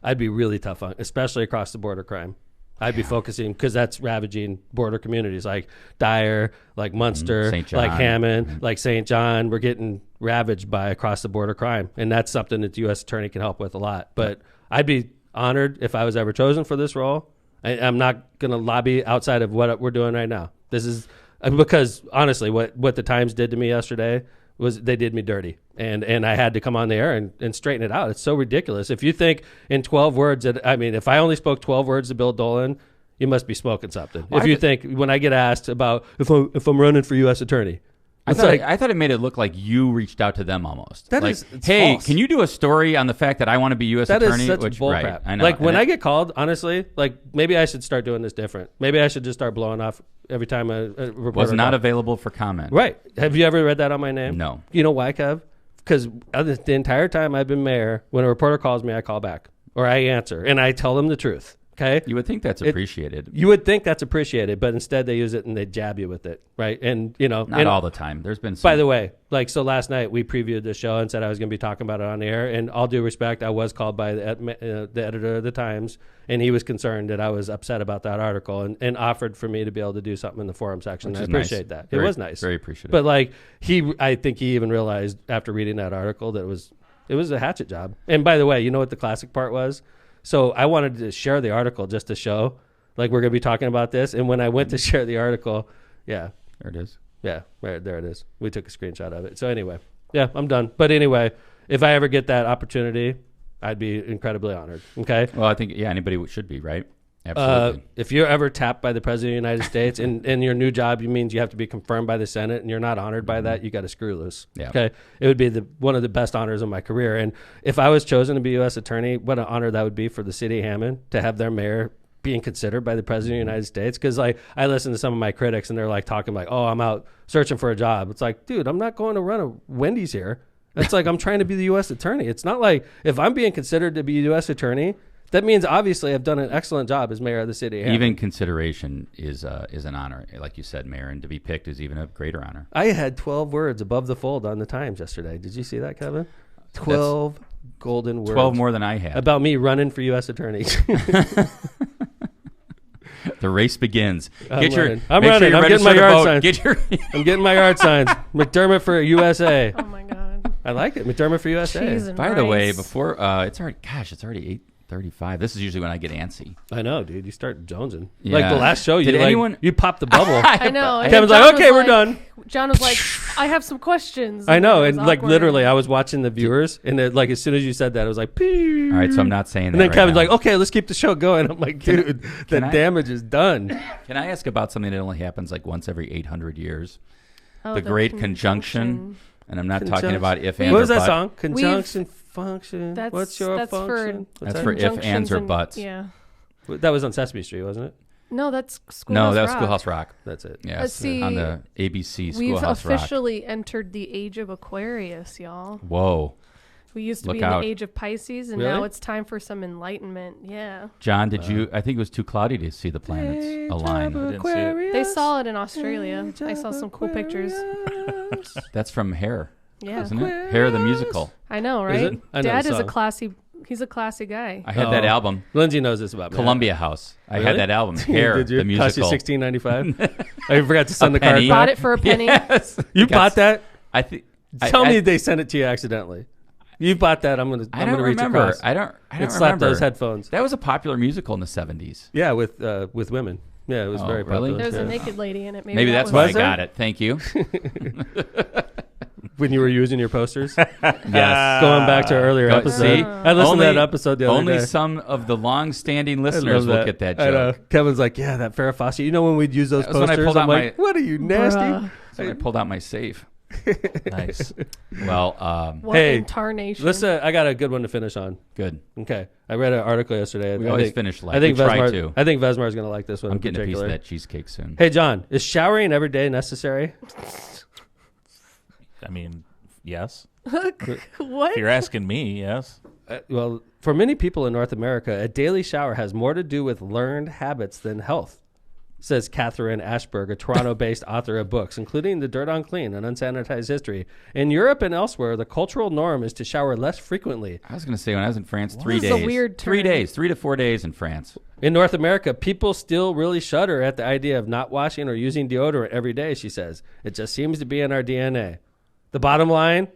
I'd be really tough on, especially across the border crime. I'd be focusing, because that's ravaging border communities like Dyer, like Munster, like Hammond, like St. John. We're getting ravaged by across the border crime. And that's something that the U.S. attorney can help with a lot. But I'd be honored if I was ever chosen for this role. I'm not going to lobby outside of what we're doing right now. This is because, honestly, what the Times did to me yesterday was they did me dirty. And I had to come on the air and straighten it out. It's so ridiculous. If you think in 12 words, if I only spoke 12 words to Bill Dolan, you must be smoking something. Well, if you think, when I get asked about if I'm running for U.S. attorney, I thought it made it look like you reached out to them almost. It's hey, false. Can you do a story on the fact that I want to be U.S. attorney? That is such bullcrap. Right, I know. Like, when I get called, honestly, like, maybe I should start doing this different. Maybe I should just start blowing off every time a reporter was not available for comment. Right. Have you ever read that on my name? No. You know why, Kev? Because the entire time I've been mayor, when a reporter calls me, I call back. Or I answer. And I tell them the truth. Okay. You would think that's appreciated. You would think that's appreciated, but instead they use it and they jab you with it, right? And Not all the time. There's been some. By the way, so last night we previewed the show and said I was going to be talking about it on the air. And all due respect, I was called by the editor of the Times, and he was concerned that I was upset about that article and offered for me to be able to do something in the forum section. I appreciate that. It was nice. Very appreciative. But I think he even realized after reading that article that it was a hatchet job. And by the way, you know what the classic part was? So I wanted to share the article just to show, we're going to be talking about this. And when I went to share the article, there it is. Yeah, right there it is. We took a screenshot of it. So anyway, I'm done. But anyway, if I ever get that opportunity, I'd be incredibly honored. Okay. Well, I think anybody should be, right? Absolutely. If you're ever tapped by the President of the United States and your new job means you have to be confirmed by the Senate and you're not honored by that, you got to screw loose. Yeah. Okay. It would be one of the best honors of my career. And if I was chosen to be U.S. attorney, what an honor that would be for the city of Hammond to have their mayor being considered by the President of the United States. Because I listen to some of my critics and they're talking oh, I'm out searching for a job. It's dude, I'm not going to run a Wendy's here. It's I'm trying to be the U.S. attorney. It's not if I'm being considered to be a U.S. attorney, that means obviously I've done an excellent job as mayor of the city. Even consideration is an honor, like you said, Mayor, and to be picked is even a greater honor. I had 12 words above the fold on the Times yesterday. Did you see that, Kevin? 12 golden words. 12 more than I had. About me running for U.S. attorney. The race begins. I'm running. I'm getting my yard signs. I'm getting my yard signs. McDermott for USA. Oh my God. I like it. McDermott for USA. Cheese and By the way, rice. before it's already 8:35. This is usually when I get antsy. I know, dude. You start jonesing. Yeah. The last show, you popped the bubble. I know. and Kevin's then John okay, was we're done. John was I have some questions. I know, it and was awkward. literally, I was watching the viewers, and as soon as you said that, it was Pee. All right, so I'm not saying that. And then right Kevin's now. okay, let's keep the show going. I'm dude, the damage is done. Can I ask about something that only happens once every 800 years? Oh, the Great Conjunction. And I'm not talking about if, ands, What or was that but. song? Conjunction function. What's your that's function? That's for if, ands, or buts. Yeah. That was on Sesame Street, wasn't it? No, that's Schoolhouse No, that was Rock. Schoolhouse Rock. That's it. Yes, Let's see. on the ABC We've Schoolhouse Rock. officially entered the age of Aquarius, y'all. Whoa. We used to Look be in out. the age of Pisces, and Really? now it's time for some enlightenment. Yeah. John, did you? I think it was too cloudy to see the planets align. I didn't see it. They saw it in Australia. I saw some cool pictures. That's from Hair, Yeah. isn't it? Hair the musical. I know, Is right? it? I know Dad the is a song. classy. He's a classy guy. I had that album, Lindsey knows this about me. Columbia House. I Really? had that album, Hair Did you? the Cost you musical. $16.95. I forgot to send A the card penny. Bought back. it for a penny. Yes. You Got- bought that? I think. Tell me they sent it to you accidentally. You bought that. I'm gonna reach remember. across. I don't It slapped remember. those headphones. That was a popular musical in the 70s. Yeah, with women. Yeah, it was Oh, very really? popular. There's yeah. a naked lady in it. Maybe that's was why I Was there? got it. Thank you. When you were using your posters. Yes. Going back to our earlier Go- episode. see? I listened to that episode the other Only day. some of the long-standing I listeners love will get that I know. joke. Kevin's yeah, that Farrah Fawcett. You know when we'd use those That was when I posters? pulled I'm out what are you, nasty? Bruh. So I pulled out my safe. Nice. Well, What Hey, incarnation? Listen, I got a good one to finish on. good. Okay. I read an article yesterday. We I always think- finish light. I think We try Vesmar, to. I think Vesmar's going to like this one I'm in getting a piece particular. of that cheesecake soon. Hey, John, is showering every day necessary? I mean, yes. what? If you're asking me, yes. Well, for many people in North America, a daily shower has more to do with learned habits than health, says Catherine Ashberg, a Toronto-based author of books, including The Dirt on Clean, An Unsanitized History. In Europe and elsewhere, the cultural norm is to shower less frequently. I was going to say when I was in France, 3 This is days. a weird 3 term. days, 3 to 4 days in France. In North America, people still really shudder at the idea of not washing or using deodorant every day, she says. It just seems to be in our DNA. The bottom line,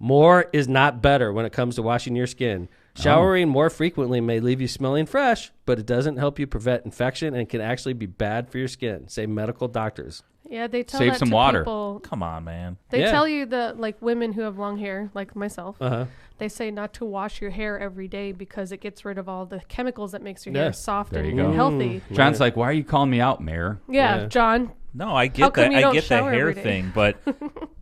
more is not better when it comes to washing your skin. Showering more frequently may leave you smelling fresh, but it doesn't help you prevent infection and can actually be bad for your skin, say medical doctors. Yeah, they tell Save that some to water. people. Come on, man. They Yeah. tell you that, like, women who have long hair, like myself, Uh-huh. they say not to wash your hair every day because it gets rid of all the chemicals that makes your Yeah. hair soft There and you go. healthy. John's like, why are you calling me out, Mayor? Yeah, Yeah. John. No, I How get come that. you I don't get the shower hair every day? thing, but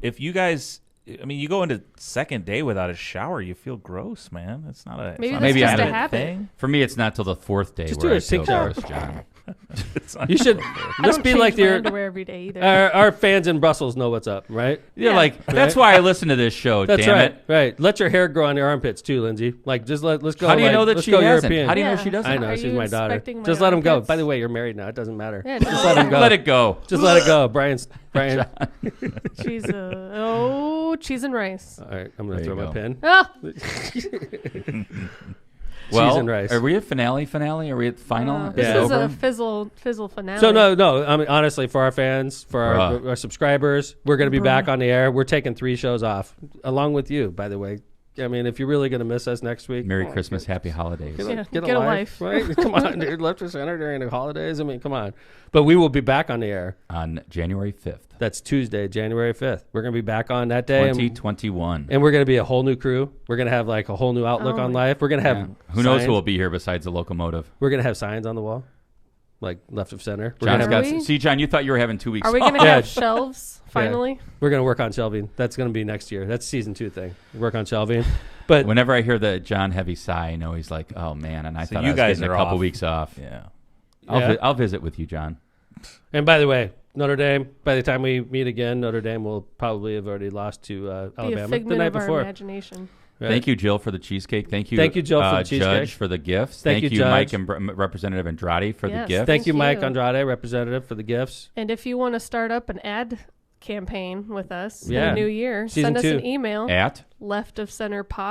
if you guys, I mean, you go into second day without a shower, you feel gross, man. It's not a. Maybe it's not that's just a habit habit. thing. For me, it's not till the 4th day Just where do I a feel sink shower. gross, John. You should. I Let's don't be change like my the underwear every day either. our fans in Brussels know what's up, right? You're Yeah. like, that's why I listen to this show, That's damn right. it. Right. Let your hair grow on your armpits too, Lindsay. Like, just let's go. How do you know that let's she go hasn't? European. How do you know Yeah. she doesn't? I know Are she's you my daughter. inspecting my Just let him go. armpits? By the way, you're married now. It doesn't matter. Yeah, Just let him go. Let it go. Just let it go, Brian. Cheese and rice. All right, I'm gonna There throw you my go. pen. Oh, Well, Cheese and rice. are we at finale? Are we at final? this Yeah. is Over? a fizzle finale. So no. I mean, honestly, for our fans, for Bruh. our subscribers, we're gonna be back on the air. We're taking 3 shows off, along with you. By the way, I mean, if you're really gonna miss us next week, Merry come on, Christmas, Happy Holidays. Get a life. right? Come on, dude. Left or center during the holidays. I mean, come on. But we will be back on the air. On January 5th, That's Tuesday, January 5th. We're gonna be back on that day, 2021. and we're gonna be a whole new crew. We're gonna have like a whole new outlook Oh on my- life. We're gonna have Yeah. Who knows signs. who will be here besides the locomotive? We're gonna have signs on the wall, like left of center. We're John's gonna, Are got. we? See, John, you thought you were having 2 weeks. Are we off. going to Yeah. have shelves finally? we're gonna work on shelving. That's gonna be next year. That's season 2 thing. Work on shelving. But Whenever I hear the John heavy sigh, I know he's like, "Oh man!" And I So thought you I was guys getting a are couple off. weeks off. Yeah. Yeah. I'll visit with you, John. and by the way, Notre Dame. By the time we meet again, Notre Dame will probably have already lost to Be a Alabama the figment night of our before. imagination. Right? Thank you, Jill, for the cheesecake. Thank you, Jill, for the cheesecake. Judge, for the gifts. Thank you, Mike Judge. and Representative Andrade, for Yes. the gifts. Thank you, Mike you. Andrade, representative, for the gifts. And if you want to start up an ad campaign with us Yeah. in the new year, Season send us 2. an email, At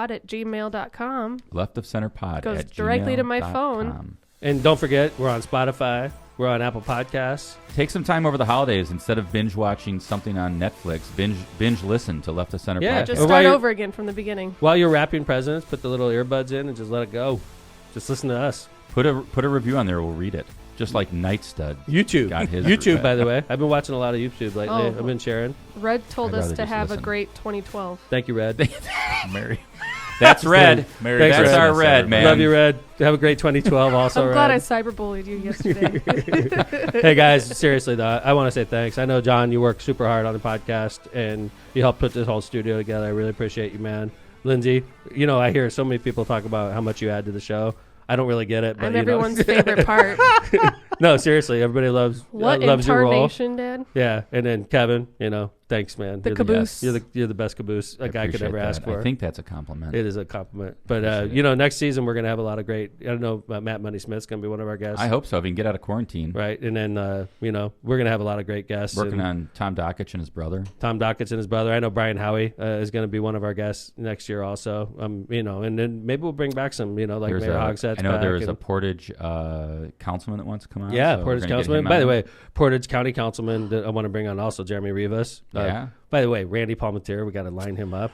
leftofcenterpod@gmail.com. Left of Center Pod Goes at directly to my phone. gmail.com. And don't forget, we're on Spotify. We're on Apple Podcasts. Take some time over the holidays instead of binge watching something on Netflix. Binge listen to Left of Center Yeah, Podcast. Just Or while start you're- over again from the beginning. While you're wrapping presents, put the little earbuds in and just let it go. Just listen to us. Put a review on there. We'll read it. Just like Night Stud. YouTube. Got his YouTube, by the way. I've been watching a lot of YouTube lately. Oh. I've been sharing. Red told I'd us rather to just have a listen. great 2012. Thank you, Red. Merry. That's Red. Merry Thanks, That's Red. our Red, man. Love you, Red. Have a great 2012 also, I'm glad I Red. cyberbullied you yesterday. Hey, guys, seriously, though, I want to say thanks. I know, John, you work super hard on the podcast, and you helped put this whole studio together. I really appreciate you, man. Lindsay, you know, I hear so many people talk about how much you add to the show. I don't really get it, but I'm you everyone's know. favorite part. No, seriously, everybody loves What loves your role. incarnation, Dad? Yeah, and then Kevin, you know, thanks, man. The You're caboose. you're the best caboose a I guy could appreciate ever that. ask for. I think that's a compliment. It is a compliment. But, Appreciate it. you know, next season we're going to have a lot of great, I don't know, Matt Money Smith's going to be one of our guests. I hope so. If you can get out of quarantine. Right. And then, you know, we're going to have a lot of great guests. Working and on Tom Dockich and his brother. Tom Dockett and his brother. I know Brian Howie is going to be one of our guests next year also. You know, and then maybe we'll bring back some, you know, like Mayor Hogsett's I know there back is a and- Portage councilman that wants to come on. Yeah, so we're Portage gonna get Councilman. him By the on. way, Portage County Councilman that I want to bring on also, Jeremy Rivas. Yeah. By the way, Randy Palmentier, we got to line him up.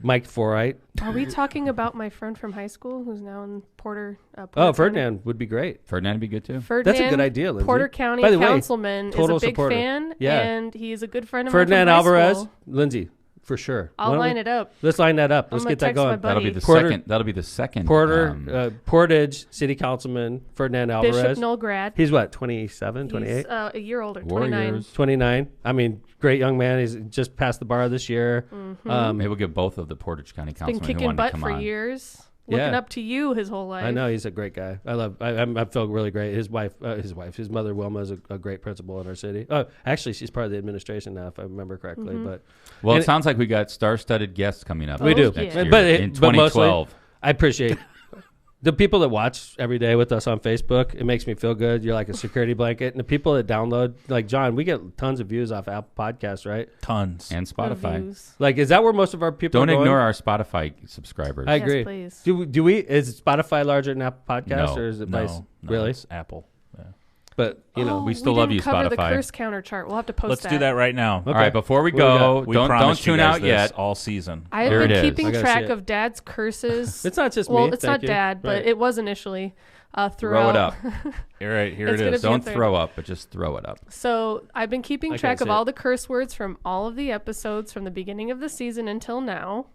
Mike Forright. Are we talking about my friend from high school who's now in Porter? Oh, County? Ferdinand would be great. Ferdinand would be good too. Ferdinand, That's a good idea, Lindsay. Porter County By the way, councilman total is a big supporter. fan, Yeah. and he's a good friend of Ferdinand mine from high Alvarez. school. Lindsay, for sure. I'll line it up. Let's line that up. I'm Let's gonna get that text my going. buddy. That'll be the Porter- second. That'll be the second. Portage City Councilman Ferdinand Alvarez. Bishop Noel grad. He's what, 27, 28? He's a year older, 29. Warriors. 29. I mean, great young man. He's just passed the bar this year. Maybe we'll give both of the Portage County Been councilmen who kicking wanted to butt come for on. years. Yeah. Looking up to you his whole life. I know he's a great guy. I feel really great. His his mother Wilma is a great principal in our city. Oh, actually, she's part of the administration now, if I remember correctly. But Well, And it sounds like we got star-studded guests coming up. we do, next yeah. year, but in but mostly, 2012. I appreciate the people that watch every day with us on Facebook. It makes me feel good. You're like a security blanket, and the people that download, like John, we get tons of views off Apple Podcasts, right? Tons. And Spotify. Reviews. Like, is that where most of our people Don't are going? ignore our Spotify subscribers. I Yes, agree. please. Do we? Is Spotify larger than Apple Podcasts, No. or is it No, vice? no, Really? it's Apple. Yeah. But you know, Oh, we still love didn't you, cover the Spotify. curse counter chart. We'll have to post Let's do that right now. Okay. All right, before we What do we go, We don't promised you tune guys out this yet. all season. I have There been it is. keeping I gotta track see it. of Dad's curses. it's not just well, me. it's thank not you. Dad, but Right. it was initially Throw throughout. it up. All right, here It's it gonna is. be- Don't third. throw up, but just throw it up. So I've been keeping I track can't of see all it. the curse words from all of the episodes from the beginning of the season until now.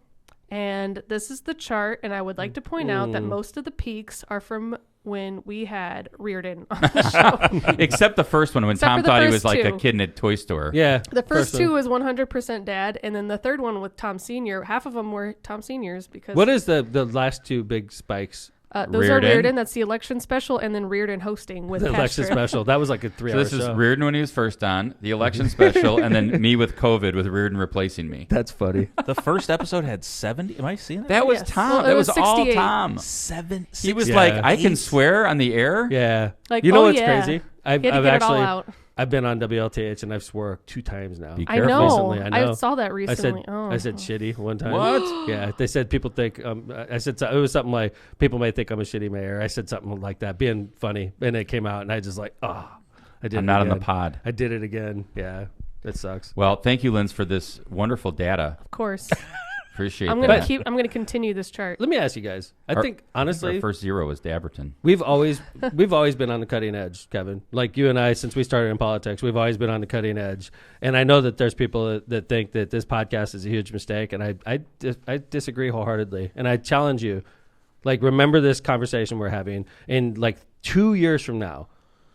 And this is the chart, and I would like to point out that most of the peaks are from when we had Reardon on the show. Except the first one when Except Tom for the thought he first was like a two. kid in a toy store. Yeah. The first one. two was 100% Dad, and then the third one with Tom Sr., half of them were Tom Seniors because What is the last two big spikes? Those are Reardon. That's the election special, and then Reardon hosting with The election Castro. special. That was like a 3-hour So this show. is Reardon when he was first on, the election special, and then me with COVID with Reardon replacing me. That's funny. The first episode had 70. Am I seeing that? That was Yes. Tom. Well, it that was was all 68. Tom. He was Yeah. like, I can swear on the air. Yeah. Like, you know oh, what's yeah. crazy? He had to I've get it all actually out. I've been on WLTH and I've swore 2 times now. Be I careful. know. Recently, I know. I saw that I recently. said shitty one time. What? Yeah, they said people think I said it was something like people may think I'm a shitty mayor. I said something like that, being funny, and it came out, and I just like, I did. I'm it not on again. the pod. I did it again. Yeah, it sucks. Well, thank you, Linz, for this wonderful data. Of course. Appreciate I'm that. gonna continue this chart. Let me ask you guys. I think honestly, our first 0 was Dabberton. we've always been on the cutting edge, Kevin. Like you and I, since we started in politics, we've always been on the cutting edge. And I know that there's people that think that this podcast is a huge mistake, and I disagree wholeheartedly. And I challenge you, like, remember this conversation we're having in like 2 years from now.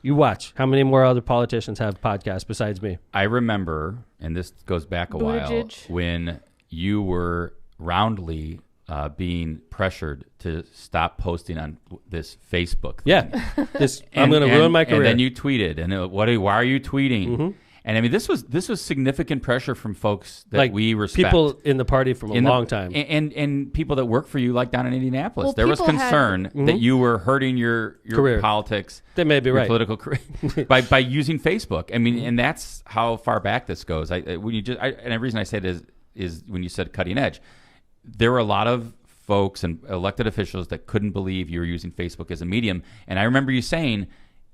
You watch how many more other politicians have podcasts besides me. I remember, and this goes back a while, Buttigieg. when you were roundly being pressured to stop posting on this Facebook thing. Yeah, I'm going to ruin my career. And then you tweeted, and why are you tweeting? And I mean, this was significant pressure from folks that like we respect. people in the party from a long time. And people that work for you, like down in Indianapolis. Well, There was people had- concern that you were hurting your Career. politics. They may be your right. political career by using Facebook. I mean, and that's how far back this goes. And the reason I say it is when you said cutting edge, there were a lot of folks and elected officials that couldn't believe you were using Facebook as a medium. And I remember you saying,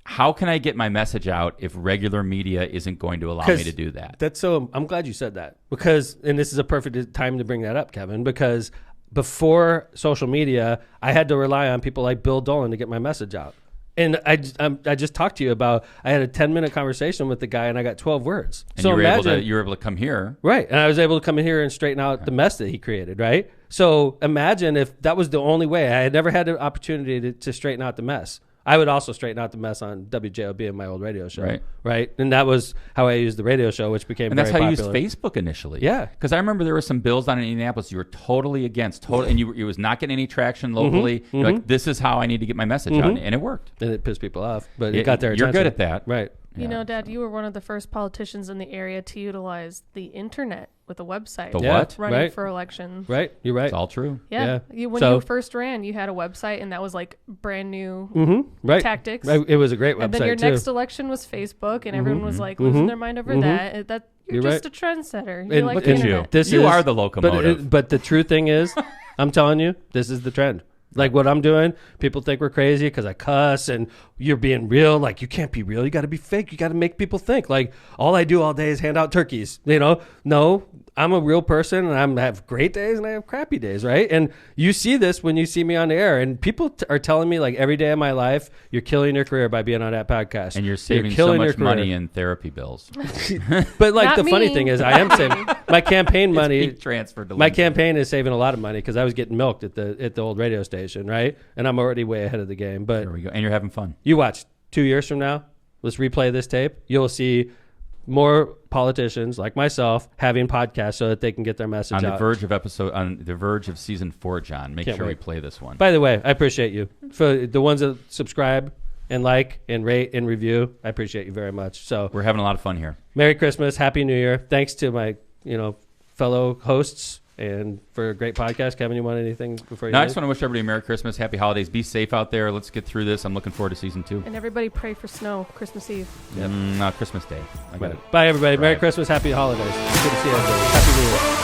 how can I get my message out if regular media isn't going to allow me to do that? I'm glad you said that, because, and this is a perfect time to bring that up, Kevin, because before social media, I had to rely on people like Bill Dolan to get my message out. And I just talked to you about, I had a 10-minute conversation with the guy and I got 12 words. And so you were imagine, able to come here. right. And I was able to come in here and straighten out the mess that he created, right? So imagine if that was the only way. I had never had an opportunity to straighten out the mess. I would also straighten out the mess on WJOB in my old radio show. Right. And that was how I used the radio show, which became And that's how very you popular. used Facebook initially. Yeah. Because I remember there were some bills down in Indianapolis you were totally against. And you was not getting any traction locally. You're like, this is how I need to get my message out. And it worked. And it pissed people off, but it got their You're attention. good at that. Right. You know, Dad, you were one of the first politicians in the area to utilize the internet with a website. The Yeah. what? Running Right. for election. Right. You're right. It's all true. Yeah. Yeah. When So- you first ran, you had a website, and that was like brand new Right. tactics. Right. It was a great website, And then your too. next election was Facebook, and everyone was like losing their mind over that. You're You're just a trendsetter. You And like look the at you. internet. This You is- are the locomotive. But the true thing is, I'm telling you, this is the trend. Like what I'm doing, people think we're crazy because I cuss and you're being real. Like, you can't be real. You got to be fake. You got to make people think. Like, all I do all day is hand out turkeys. You know, no, I'm a real person, and I have great days and I have crappy days, right? And you see this when you see me on the air, and people are telling me, like, every day of my life, you're killing your career by being on that podcast. And you're saving so killing much your career. money in therapy bills. But like Not the funny me. thing is, I am saving my campaign money. Being transferred to My Lindsey. campaign is saving a lot of money because I was getting milked at the old radio station, right? And I'm already way ahead of the game. But There we go. And you're having fun. you watch 2 years from now, let's replay this tape. You'll see more politicians like myself having podcasts so that they can get their message On out. the verge of season 4, John. Make Can't sure we wait. play this one. By the way, I appreciate you. For the ones that subscribe and like and rate and review, I appreciate you very much. So We're having a lot of fun here. Merry Christmas, Happy New Year. Thanks to my, fellow hosts and for a great podcast. Kevin, you want anything before you No, I leave? just want to wish everybody Merry Christmas, Happy Holidays. Be safe out there. Let's get through this. I'm looking forward to season 2. And everybody pray for snow Christmas Eve. No, Christmas Day. I got it. Bye, everybody. Merry Right. Christmas. Happy holidays. Good to see you, everybody. Happy New Year.